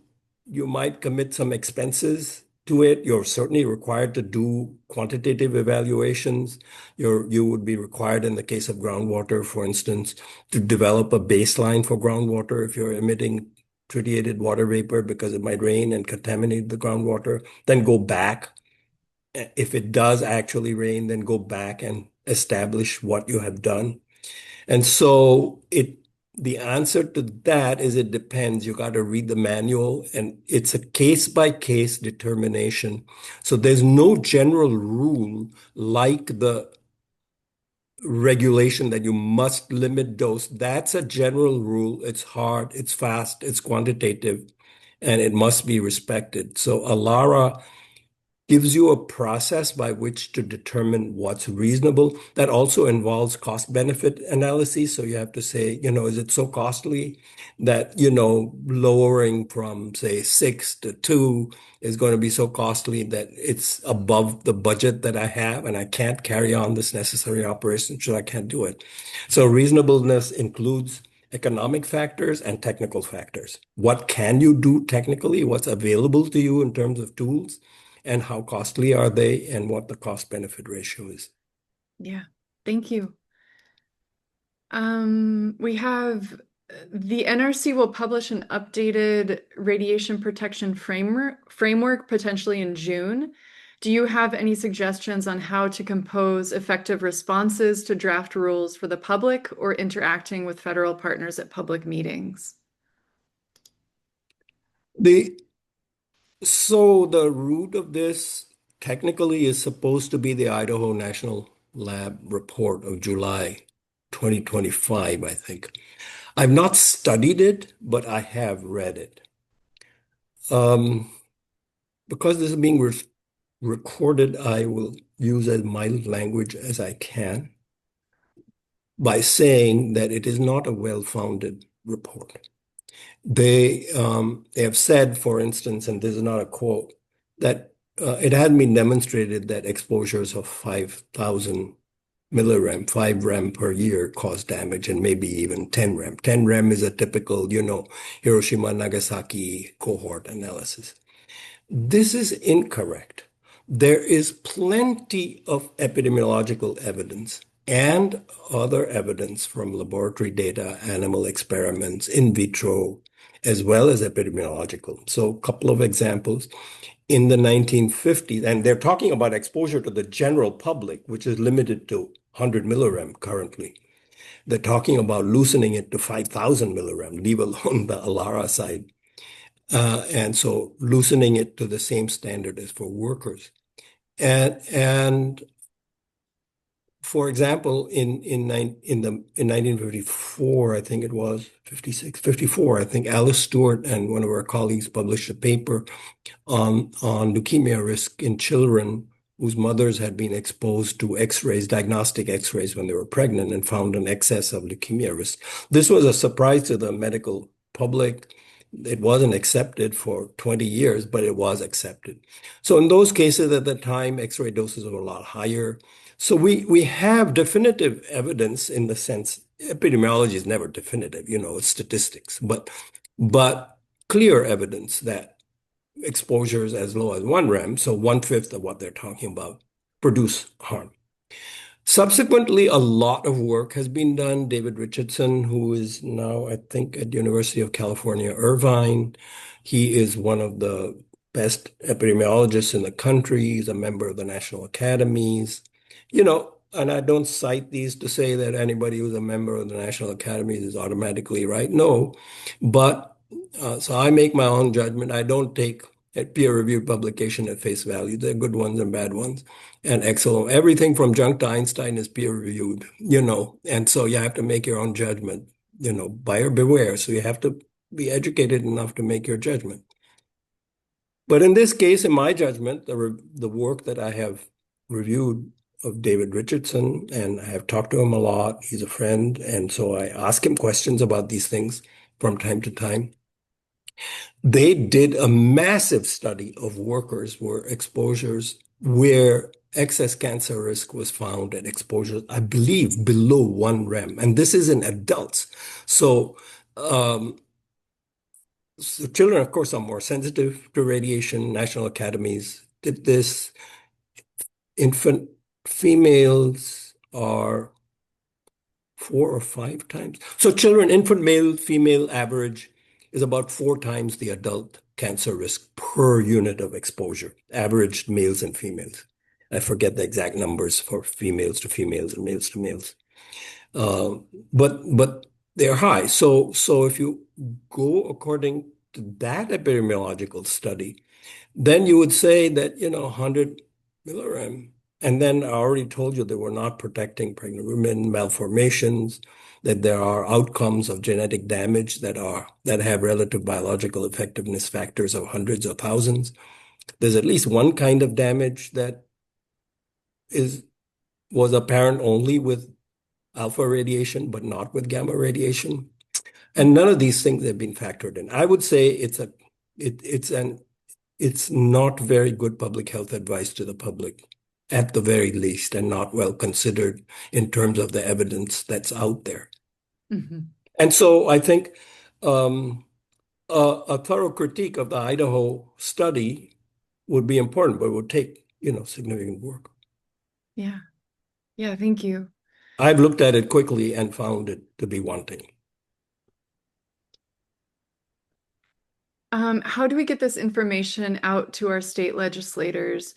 you might commit some expenses to it. You're certainly required to do quantitative evaluations. You would be required in the case of groundwater, for instance, to develop a baseline for groundwater if you're emitting tritiated water vapor because it might rain and contaminate the groundwater, then go back. If it does actually rain, then go back and establish what you have done. And so the answer to that is it depends. You got to read the manual and it's a case by case determination. So there's no general rule like the regulation that you must limit dose. That's a general rule. It's hard, it's fast, it's quantitative, and it must be respected. So ALARA gives you a process by which to determine what's reasonable. That also involves cost benefit analysis. So you have to say, is it so costly that, lowering from, say, 6 to 2 is going to be so costly that it's above the budget that I have and I can't carry on this necessary operation, so I can't do it. So reasonableness includes economic factors and technical factors. What can you do technically? What's available to you in terms of tools? And how costly are they and what the cost benefit ratio is. Yeah, thank you. We have the NRC will publish an updated radiation protection framework potentially in June. Do you have any suggestions on how to compose effective responses to draft rules for the public or interacting with federal partners at public meetings? The so the root of this technically is supposed to be the Idaho National Lab report of July 2025, I think. I've not studied it, but I have read it. Um, because this is being recorded, I will use as mild language as I can by saying that it is not a well-founded report. They have said, for instance, and this is not a quote, that it had been demonstrated that exposures of 5,000 millirem, 5 rem per year cause damage, and maybe even 10 rem. 10 rem is a typical, Hiroshima, Nagasaki cohort analysis. This is incorrect. There is plenty of epidemiological evidence and other evidence from laboratory data, animal experiments, in vitro, as well as epidemiological. So, a couple of examples. In the 1950s, and they're talking about exposure to the general public, which is limited to 100 millirem currently. They're talking about loosening it to 5,000 millirem, leave alone the ALARA side. And so loosening it to the same standard as for workers. And for example, in 1954, I think it was 56, 54, I think Alice Stewart and one of our colleagues published a paper on leukemia risk in children whose mothers had been exposed to X-rays, diagnostic X-rays when they were pregnant and found an excess of leukemia risk. This was a surprise to the medical public. It wasn't accepted for 20 years, but it was accepted. So in those cases at the time, X-ray doses were a lot higher. So we have definitive evidence in the sense epidemiology is never definitive, it's statistics, but clear evidence that exposures as low as 1 rem, so 1/5 of what they're talking about, produce harm. Subsequently, a lot of work has been done. David Richardson, who is now, I think, at University of California, Irvine, he is one of the best epidemiologists in the country. He's a member of the National Academies. and I don't cite these to say that anybody who's a member of the National Academies is automatically right. No, but so I make my own judgment. I don't take a peer-reviewed publication at face value. There are good ones and bad ones, and excellent. Everything from junk to Einstein is peer-reviewed, and so you have to make your own judgment. Buyer beware. So you have to be educated enough to make your judgment. But in this case, in my judgment, the work that I have reviewed of David Richardson, and I have talked to him a lot. He's a friend, and so I ask him questions about these things from time to time. They did a massive study of workers where exposures where excess cancer risk was found at exposures, I believe, below 1 rem. And this is in adults. So um, so children, of course, are more sensitive to radiation. National academies did this. Infant females are 4 or 5 times. So children, infant male, female average is about 4 times the adult cancer risk per unit of exposure, averaged males and females. I forget the exact numbers for females to females and males to males. Uh, but they're high. So if you go according to that epidemiological study, then you would say that, 100 milligram. And then I already told you that we're not protecting pregnant women, malformations, that there are outcomes of genetic damage that have relative biological effectiveness factors of hundreds or thousands. There's at least one kind of damage that is was apparent only with alpha radiation, but not with gamma radiation. And none of these things have been factored in. I would say it's not very good public health advice to the public, at the very least, and not well considered in terms of the evidence that's out there. Mhm. And so I think um, a thorough critique of the Idaho study would be important, but it would take, significant work. Yeah. Yeah, thank you. I've looked at it quickly and found it to be wanting. How do we get this information out to our state legislators,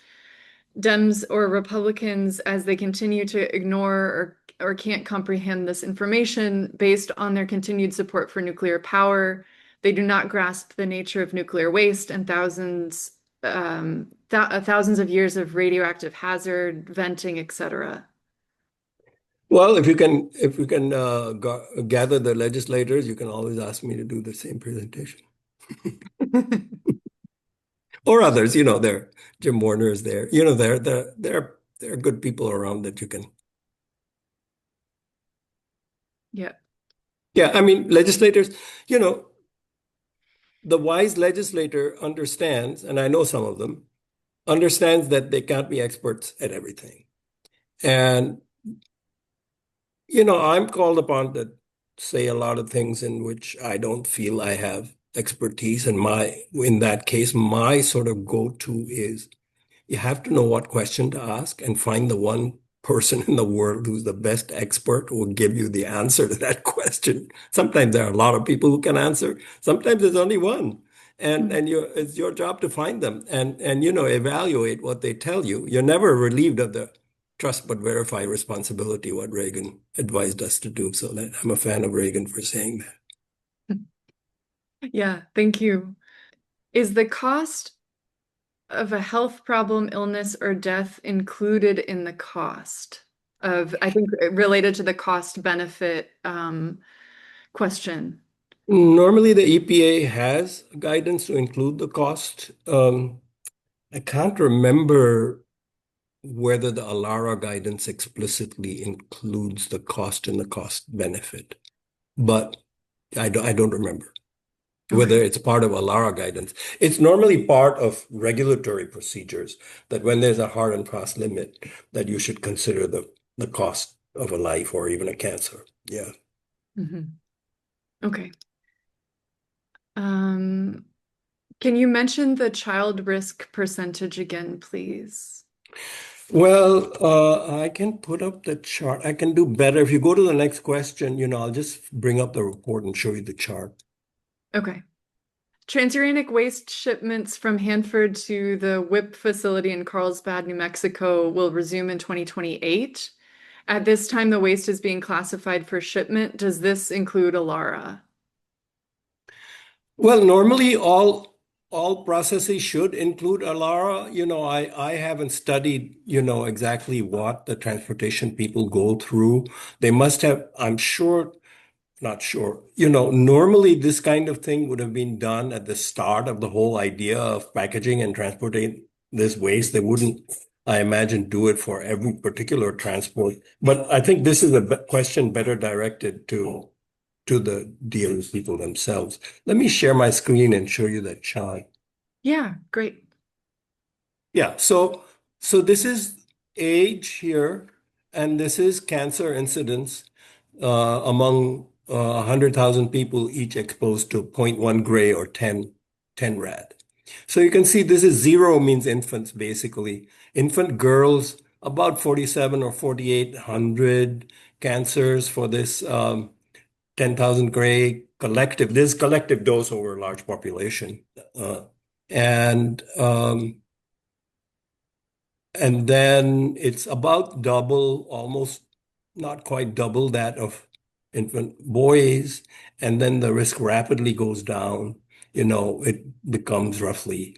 Dems or Republicans, as they continue to ignore or can't comprehend this information based on their continued support for nuclear power? They do not grasp the nature of nuclear waste and thousands of years of radioactive hazard, venting, etc. Well, if you can gather the legislators, you can always ask me to do the same presentation. Or others, there. Jim Warner is there. There are good people around that you can. Yeah. Yeah, I mean, legislators, you know, the wise legislator understands, and I know some of them, understands that they can't be experts at everything. And, I'm called upon to say a lot of things in which I don't feel I have expertise. And in that case, my sort of go-to is you have to know what question to ask and find the one person in the world who's the best expert who will give you the answer to that question. Sometimes there are a lot of people who can answer. Sometimes there's only one. It's your job to find them and evaluate what they tell you. You're never relieved of the trust but verify responsibility, what Reagan advised us to do. So that I'm a fan of Reagan for saying that. Yeah, thank you. Is the cost of a health problem, illness, or death included in the cost of, I think, related to the cost benefit question? Normally, the EPA has guidance to include the cost. I can't remember whether the ALARA guidance explicitly includes the cost and the cost benefit, but I don't remember Okay. whether it's part of ALARA guidance. It's normally part of regulatory procedures that when there's a hard and fast limit, that you should consider the cost of a life or even a cancer. Yeah. Mhm. Okay. Um, can you mention the child risk percentage again, please? Well, I can put up the chart. I can do better. If you go to the next question, I'll just bring up the report and show you the chart. Okay. Transuranic waste shipments from Hanford to the WIPP facility in Carlsbad, New Mexico will resume in 2028. At this time, the waste is being classified for shipment. Does this include Alara? Well, normally all processes should include ALARA. I haven't studied, exactly what the transportation people go through. They must have, I'm sure, not sure. Normally this kind of thing would have been done at the start of the whole idea of packaging and transporting this waste. They wouldn't, I imagine, do it for every particular transport. But I think this is a question better directed to the DOE people themselves. Let me share my screen and show you that chart. Yeah, great. Yeah, so this is age here, and this is cancer incidence among 100,000 people each exposed to zero point 0.1 gray or 10 rad. So you can see this is zero means infants, basically. Infant girls, about 47 or 4,800 cancers for this 10,000 gray collective. This collective dose over a large population. Uh, and and then it's about double, almost not quite double that of infant boys. And then the risk rapidly goes down. It becomes roughly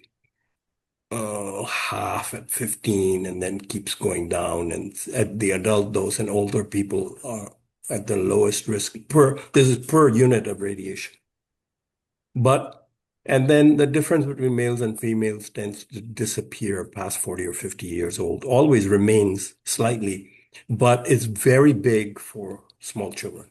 half at 15 and then keeps going down. And at the adult dose and older people are at the lowest risk this is per unit of radiation. But, and then the difference between males and females tends to disappear past 40 or 50 years old, always remains slightly, but it's very big for small children.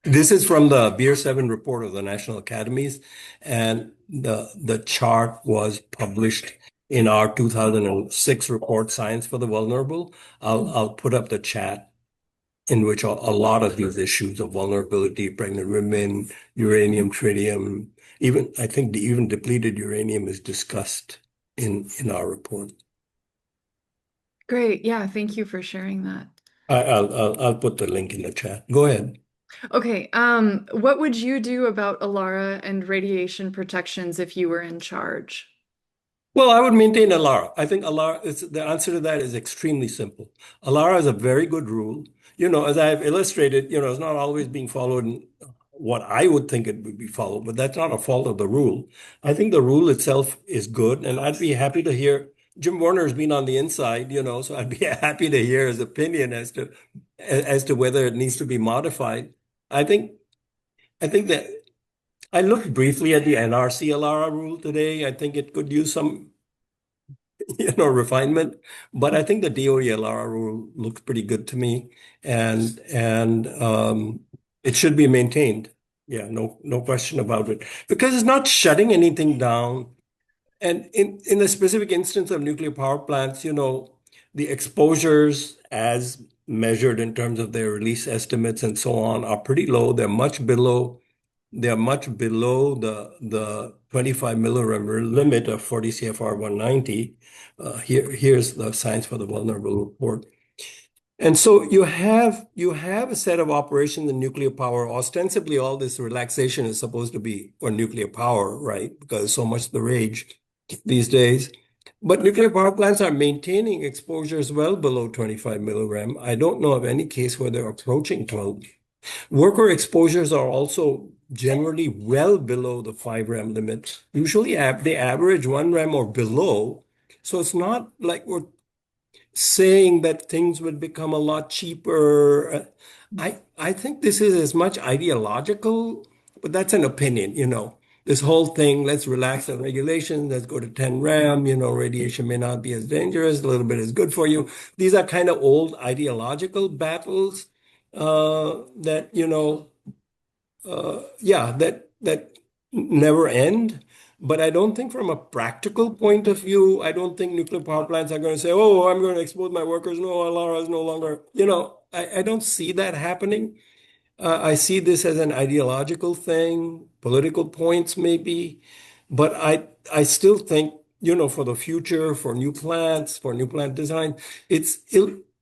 This is from the Beer 7 report of the National Academies, and the chart was published in our 2006 report, Science for the Vulnerable. I'll put up the chat in which a lot of these issues of vulnerability, pregnant women, uranium, tritium, even I think even depleted uranium is discussed in our report. Great. Yeah, thank you for sharing that. I'll put the link in the chat. Go ahead. Okay, what would you do about Alara and radiation protections if you were in charge? Well, I would maintain ALARA. I think ALARA is the answer to that is extremely simple. ALARA is a very good rule. As I've illustrated, it's not always being followed in what I would think it would be followed, but that's not a fault of the rule. I think the rule itself is good, and I'd be happy to hear Jim Warner's been on the inside, so I'd be happy to hear his opinion as to whether it needs to be modified. I think I think that I looked briefly at the NRC ALARA rule today. I think it could use some refinement. But I think the DOE-LR rule looks pretty good to me, and it should be maintained. Yeah, no question about it, because it's not shutting anything down. And in the specific instance of nuclear power plants, the exposures as measured in terms of their release estimates and so on are pretty low. They're much below the 25 millirem limit of 40 CFR 190. Here's the Science for the Vulnerable report. And so you have a set of operations in nuclear power. Ostensibly, all this relaxation is supposed to be for nuclear power, right? Because so much the rage these days. But nuclear power plants are maintaining exposures well below 25 millirem. I don't know of any case where they're approaching 12. Worker exposures are also generally well below the 5 rem limit. Usually they average 1 rem or below. So it's not like we're saying that things would become a lot cheaper. I think this is as much ideological, but that's an opinion. This whole thing, let's relax the regulations, let's go to 10 rem, radiation may not be as dangerous, a little bit is good for you. These are kind of old ideological battles that yeah, that never end. But I don't think from a practical point of view, I don't think nuclear power plants are going to say, "Oh, I'm going to expose my workers. No, Alara is no longer." I don't see that happening. I see this as an ideological thing, political points maybe, but I still think, for the future, for new plants, for new plant design, it's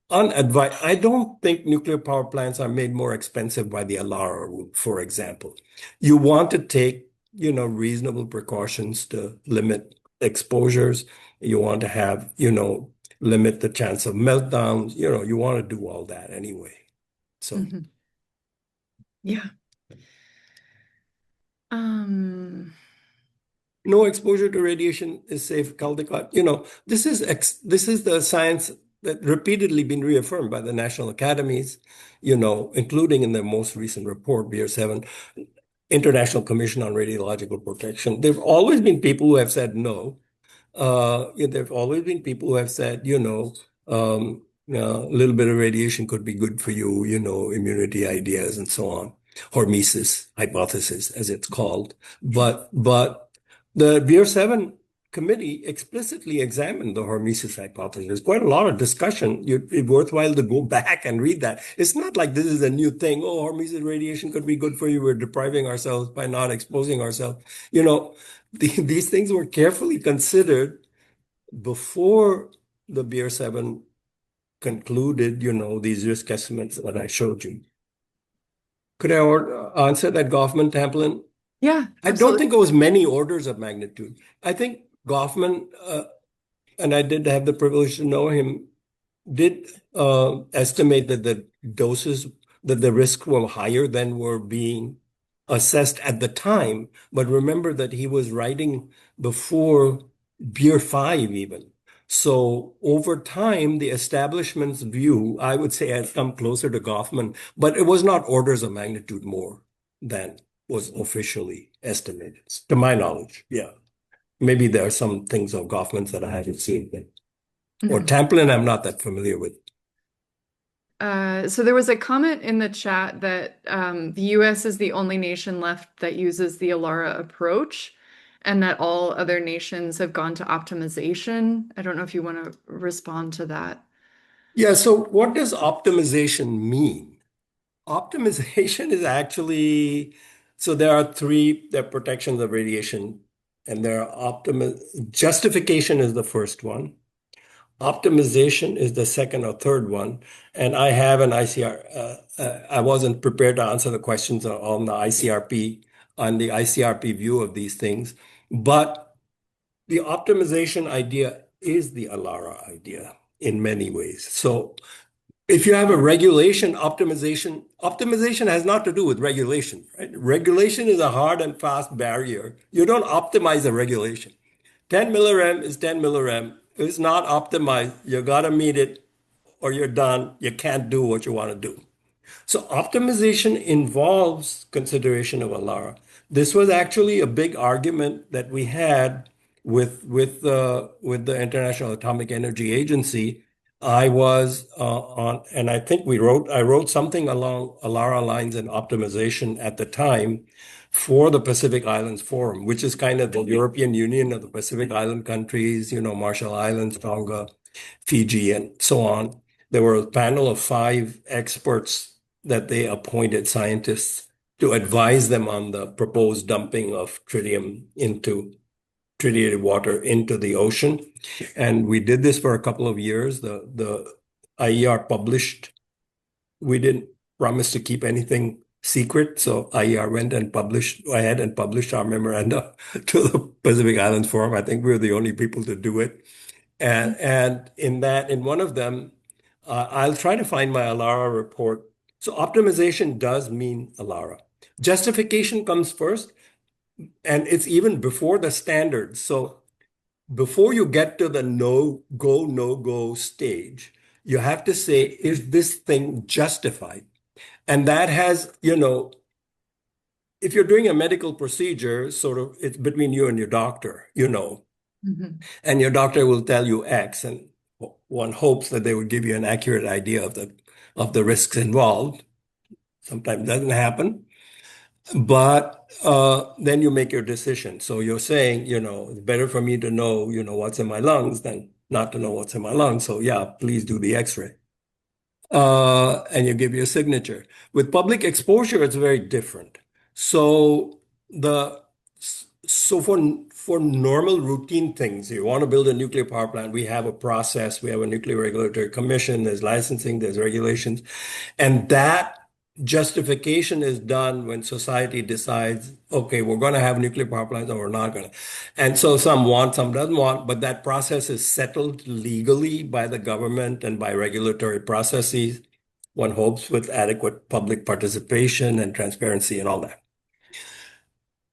unadvised. I don't think nuclear power plants are made more expensive by the ALARA rule, for example. You want to take, reasonable precautions to limit exposures. You want to have, limit the chance of meltdowns. You want to do all that anyway. So Mhm. Yeah. Um, no exposure to radiation is safe, Caldecott. This is the science that repeatedly been reaffirmed by the national academies, including in the most recent report, BR7, International Commission on Radiological Protection. There've always been people who have said no. There've always been people who have said, a little bit of radiation could be good for you, immunity ideas and so on, hormesis hypothesis, as it's called. But the BR7 committee explicitly examined the hormesis hypothesis. Quite a lot of discussion. It's worthwhile to go back and read that. It's not like this is a new thing. Oh, hormesis radiation could be good for you. We're depriving ourselves by not exposing ourselves. You know, these things were carefully considered before the BR7 concluded, these risk estimates that I showed you. Could I answer that, Goffman, Tamplin? yeah, I don't absolutely. think it was many orders of magnitude. I think Goffman, and I did have the privilege to know him, did estimate that the doses, that the risks were higher than were being assessed at the time. But remember that he was writing before Beer 5 even. So over time, the establishment's view, I would say, has come closer to Goffman, but it was not orders of magnitude more than was officially estimated, to my knowledge. Yeah. Maybe there are some things of Goffman's that I haven't seen, or Mhm. Tamplin, I'm not that familiar with. So there was a comment in the chat that the US is the only nation left that uses the ALARA approach, and that all other nations have gone to optimization. I don't know if you want to respond to that. Yeah, so what does optimization mean? Optimization is actually, so there are protections of radiation, and there are justification is the first one. Optimization is the second or third one. And I have an ICR. I wasn't prepared to answer the questions on the ICRP, on the ICRP view of these things. But the optimization idea is the ALARA idea in many ways. So if you have a regulation optimization has not to do with regulation, right? Regulation is a hard and fast barrier. You don't optimize a regulation. 10 millirem is 10 millirem. If it's not optimized, you got to meet it or you're done. You can't do what you want to do. So optimization involves consideration of ALARA. This was actually a big argument that we had with the International Atomic Energy Agency. I was on, and I think I wrote something along ALARA lines and optimization at the time for the Pacific Islands Forum, which is kind of the European Union of the Pacific Island countries, Marshall Islands, Tonga, Fiji, and so on. There were a panel of 5 experts that they appointed, scientists, to advise them on the proposed dumping of tritium into tritiated water into the ocean. And we did this for a couple of years. The IER published, we didn't promise to keep anything secret. So IER went and published ahead and published our memoranda to the Pacific Islands Forum. I think we were the only people to do it. And in one of them, I'll try to find my ALARA report. So optimization does mean ALARA. Justification comes first, and it's even before the standards. So before you get to the no go stage, you have to say, is this thing justified? And that has, if you're doing a medical procedure, sort of, it's between you and your doctor, Mhm. and your doctor will tell you X, and one hopes that they would give you an accurate idea of the risks involved. Sometimes it doesn't happen, but then you make your decision. So you're saying, it's better for me to know, what's in my lungs than not to know what's in my lungs. So yeah, please do the X-ray. And you give your signature. With public exposure, it's very different. So the so for normal routine things, you want to build a nuclear power plant, we have a process, we have a nuclear regulatory commission, there's licensing, there's regulations, and that justification is done when society decides, okay, we're going to have nuclear power plants or we're not going to. And so some want, some doesn't want, but that process is settled legally by the government and by regulatory processes. One hopes with adequate public participation and transparency and all that.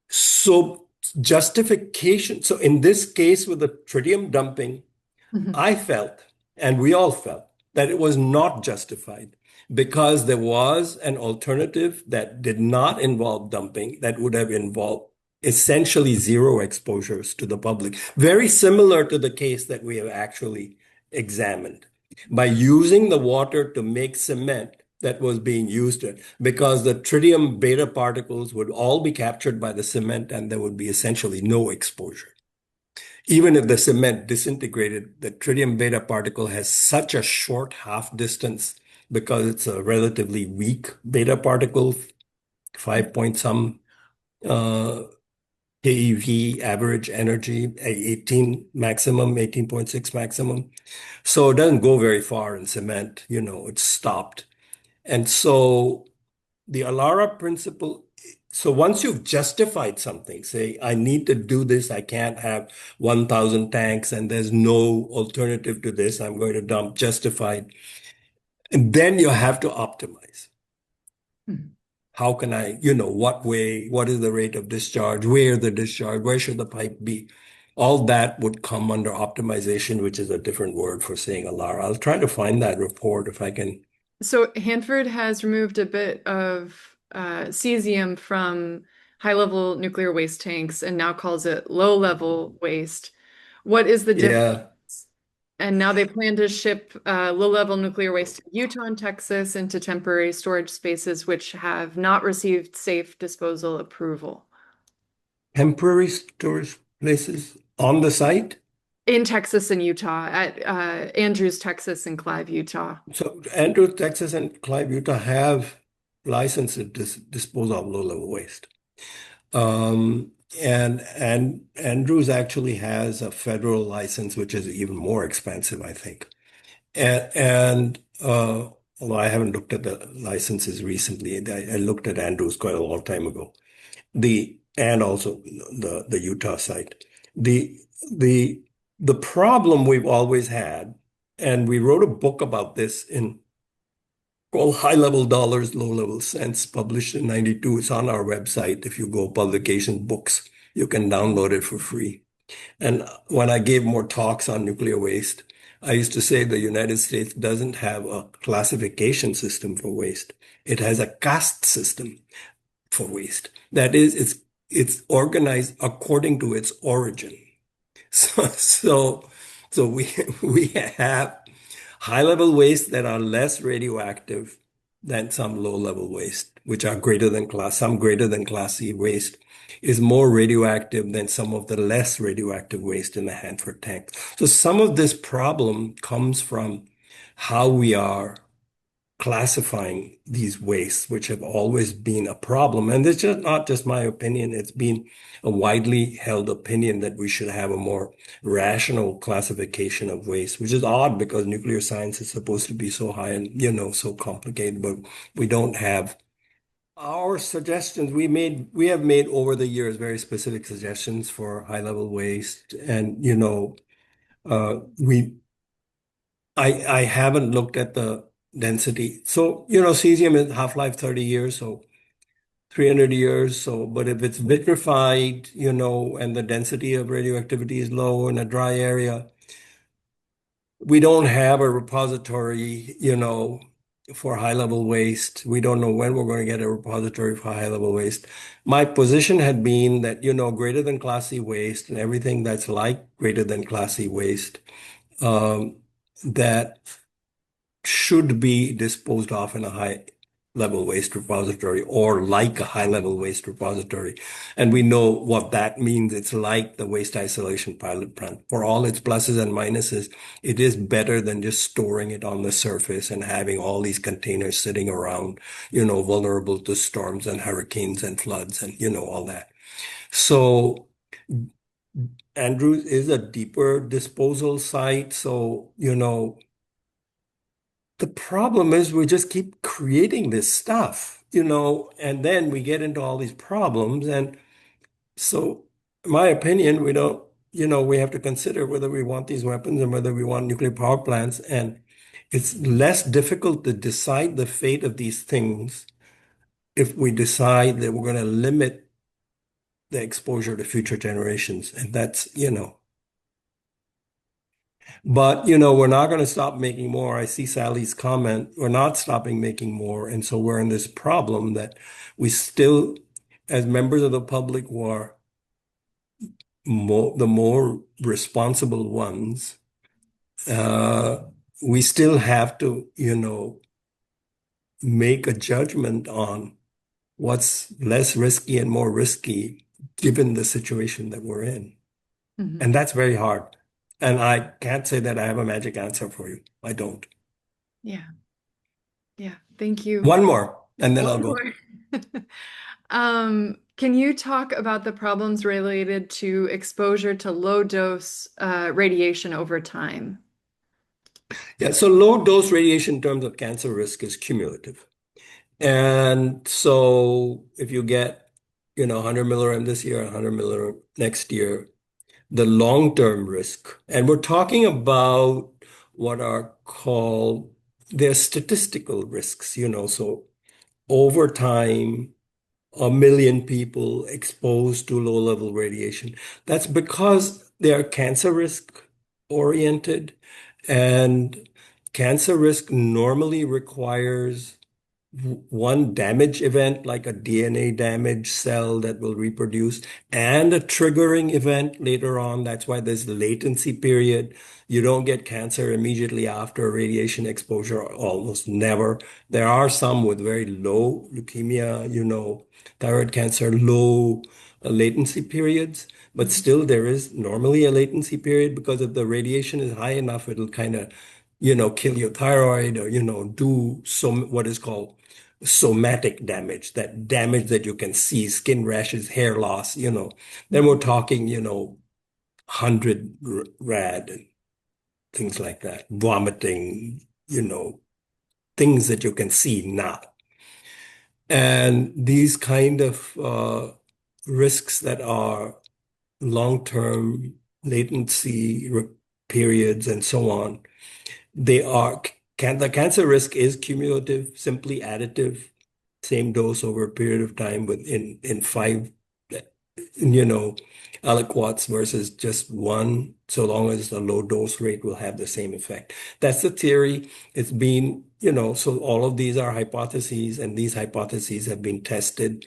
So justification. So in this case with the tritium dumping, Mhm. I felt, and we all felt, that it was not justified because there was an alternative that did not involve dumping, that would have involved essentially zero exposures to the public, very similar to the case that we have actually examined. By using the water to make cement that was being used, because the tritium beta particles would all be captured by the cement and there would be essentially no exposure. Even if the cement disintegrated, the tritium beta particle has such a short half distance because it's a relatively weak beta particle, 5 point some uh, keV average energy, 18 maximum, 18.6 maximum. So it doesn't go very far in cement, it's stopped. And so the Alara principle. So once you've justified something, say, I need to do this, I can't have 1,000 tanks and there's no alternative to this, I'm going to dump justified. And then you have to optimize. Mhm. How can I, what way, what is the rate of discharge, where the discharge, where should the pipe be? All that would come under optimization, which is a different word for saying Alara. I'll try to find that report if I can. So Hanford has removed a bit of cesium from high-level nuclear waste tanks and now calls it low-level waste. What is the difference? Yeah. And now they plan to ship low-level nuclear waste to Utah and Texas into temporary storage spaces which have not received safe disposal approval. Temporary storage places on the site. In Texas and Utah, at Andrews, Texas, and Clive, Utah. So Andrews, Texas, and Clive, Utah have license to dispose of low-level waste. And Andrews actually has a federal license, which is even more expensive, I think. And although I haven't looked at the licenses recently, I looked at Andrews quite a long time ago. And also the Utah site. The the the problem we've always had, and we wrote a book about this in called High Level Dollars, Low Level Cents, published in 92. It's on our website. If you go publication books, you can download it for free. And when I gave more talks on nuclear waste, I used to say the United States doesn't have a classification system for waste. It has a caste system for waste. That is, it's organized according to its origin. So, so, so we have high level waste that are less radioactive than some low level waste, which are greater than some greater than class C waste is more radioactive than some of the less radioactive waste in the Hanford tank. So some of this problem comes from how we are classifying these wastes, which have always been a problem. And it's just not just my opinion, it's been a widely held opinion that we should have a more rational classification of waste, which is odd because nuclear science is supposed to be so high and, so complicated, but we don't have our suggestions. We have made over the years very specific suggestions for high level waste. And, we I haven't looked at the density. So, cesium is half-life 30 years, so 300 years. So, but if it's vitrified, and the density of radioactivity is low in a dry area, we don't have a repository, for high-level waste. We don't know when we're going to get a repository for high-level waste. My position had been that, greater than Class C waste and everything that's like greater than Class C waste, um, that should be disposed of in a high level waste repository or like a high level waste repository. And we know what that means. It's like the waste isolation pilot plant. For all its pluses and minuses, it is better than just storing it on the surface and having all these containers sitting around, vulnerable to storms and hurricanes and floods and, all that. So Andrews is a deeper disposal site. So, the problem is we just keep creating this stuff, and then we get into all these problems. And so, in my opinion, we don't, we have to consider whether we want these weapons and whether we want nuclear power plants. And it's less difficult to decide the fate of these things if we decide that we're going to limit the exposure to future generations. And but, we're not going to stop making more. I see Sally's comment. We're not stopping making more. And so we're in this problem that we still, as members of the public who are the more responsible ones, uh, we still have to, make a judgment on what's less risky and more risky given the situation that we're in. Mhm. And that's very hard. And I can't say that I have a magic answer for you. I don't. Yeah. Yeah. Thank you. One more, and then I'll One go. more. Can you talk about the problems related to exposure to low dose radiation over time? Yeah, so low dose radiation in terms of cancer risk is cumulative. And so if you get, 100 milligram this year, 100 milligram next year, the long-term risk, and we're talking about what are called, they're statistical risks, so over time, a million people exposed to low-level radiation. That's because they are cancer risk oriented, and cancer risk normally requires one damage event, like a DNA damage cell that will reproduce, and a triggering event later on. That's why there's the latency period. You don't get cancer immediately after radiation exposure, almost never. There are some with very low leukemia, thyroid cancer, low latency periods, but Mhm. still there is normally a latency period because if the radiation is high enough, it'll kind of, kill your thyroid or, do some what is called somatic damage, that damage that you can see, skin rashes, hair loss, then we're Mhm. talking, 100 rad and things like that, vomiting, things that you can see now. And these kind of risks that are long-term latency periods and so on, they are the cancer risk is cumulative, simply additive, same dose over a period of time in five, you know, aliquots versus just one, so long as the low dose rate will have the same effect. That's the theory. It's been, so all of these are hypotheses, and these hypotheses have been tested.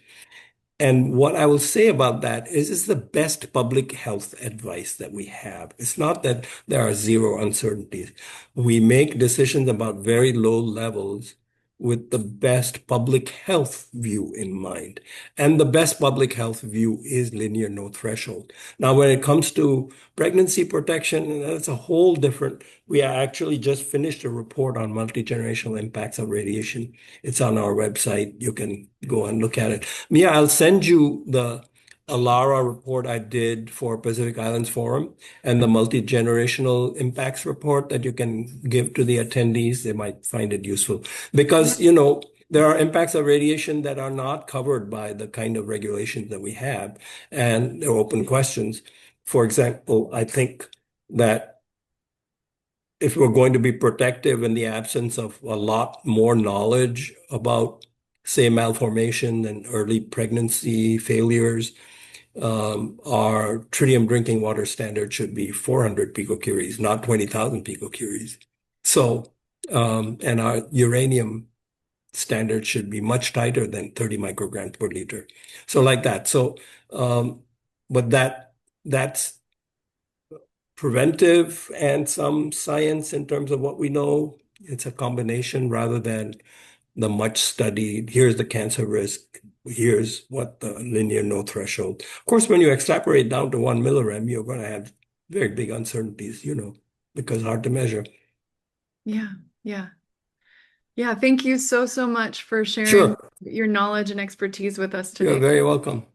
And what I will say about that is it's the best public health advice that we have. It's not that there are zero uncertainties. We make decisions about very low levels with the best public health view in mind. And the best public health view is linear no threshold. Now, when it comes to pregnancy protection, that's a whole different. We actually just finished a report on multi-generational impacts of radiation. It's on our website. You can go and look at it. Mia, I'll send you the ALARA report I did for Pacific Islands Forum and the multi-generational impacts report that you can give to the attendees. They might find it useful Yeah. because, there are impacts of radiation that are not covered by the kind of regulations that we have, and they're open questions. For example, I think that if we're going to be protective in the absence of a lot more knowledge about, say, malformation and early pregnancy failures, our tritium drinking water standard should be 400 picocuries, not 20,000 picocuries. So, and our uranium standard should be much tighter than 30 micrograms per liter. So like that. So, but that's preventive and some science in terms of what we know. It's a combination rather than the much studied, here's the cancer risk, here's what the linear no threshold. Of course, when you extrapolate down to 1 milligram, you're going to have very big uncertainties, because hard to measure. Yeah. Yeah. Yeah. Thank you so, so much for sharing Sure, your knowledge and expertise with us you're today. very welcome.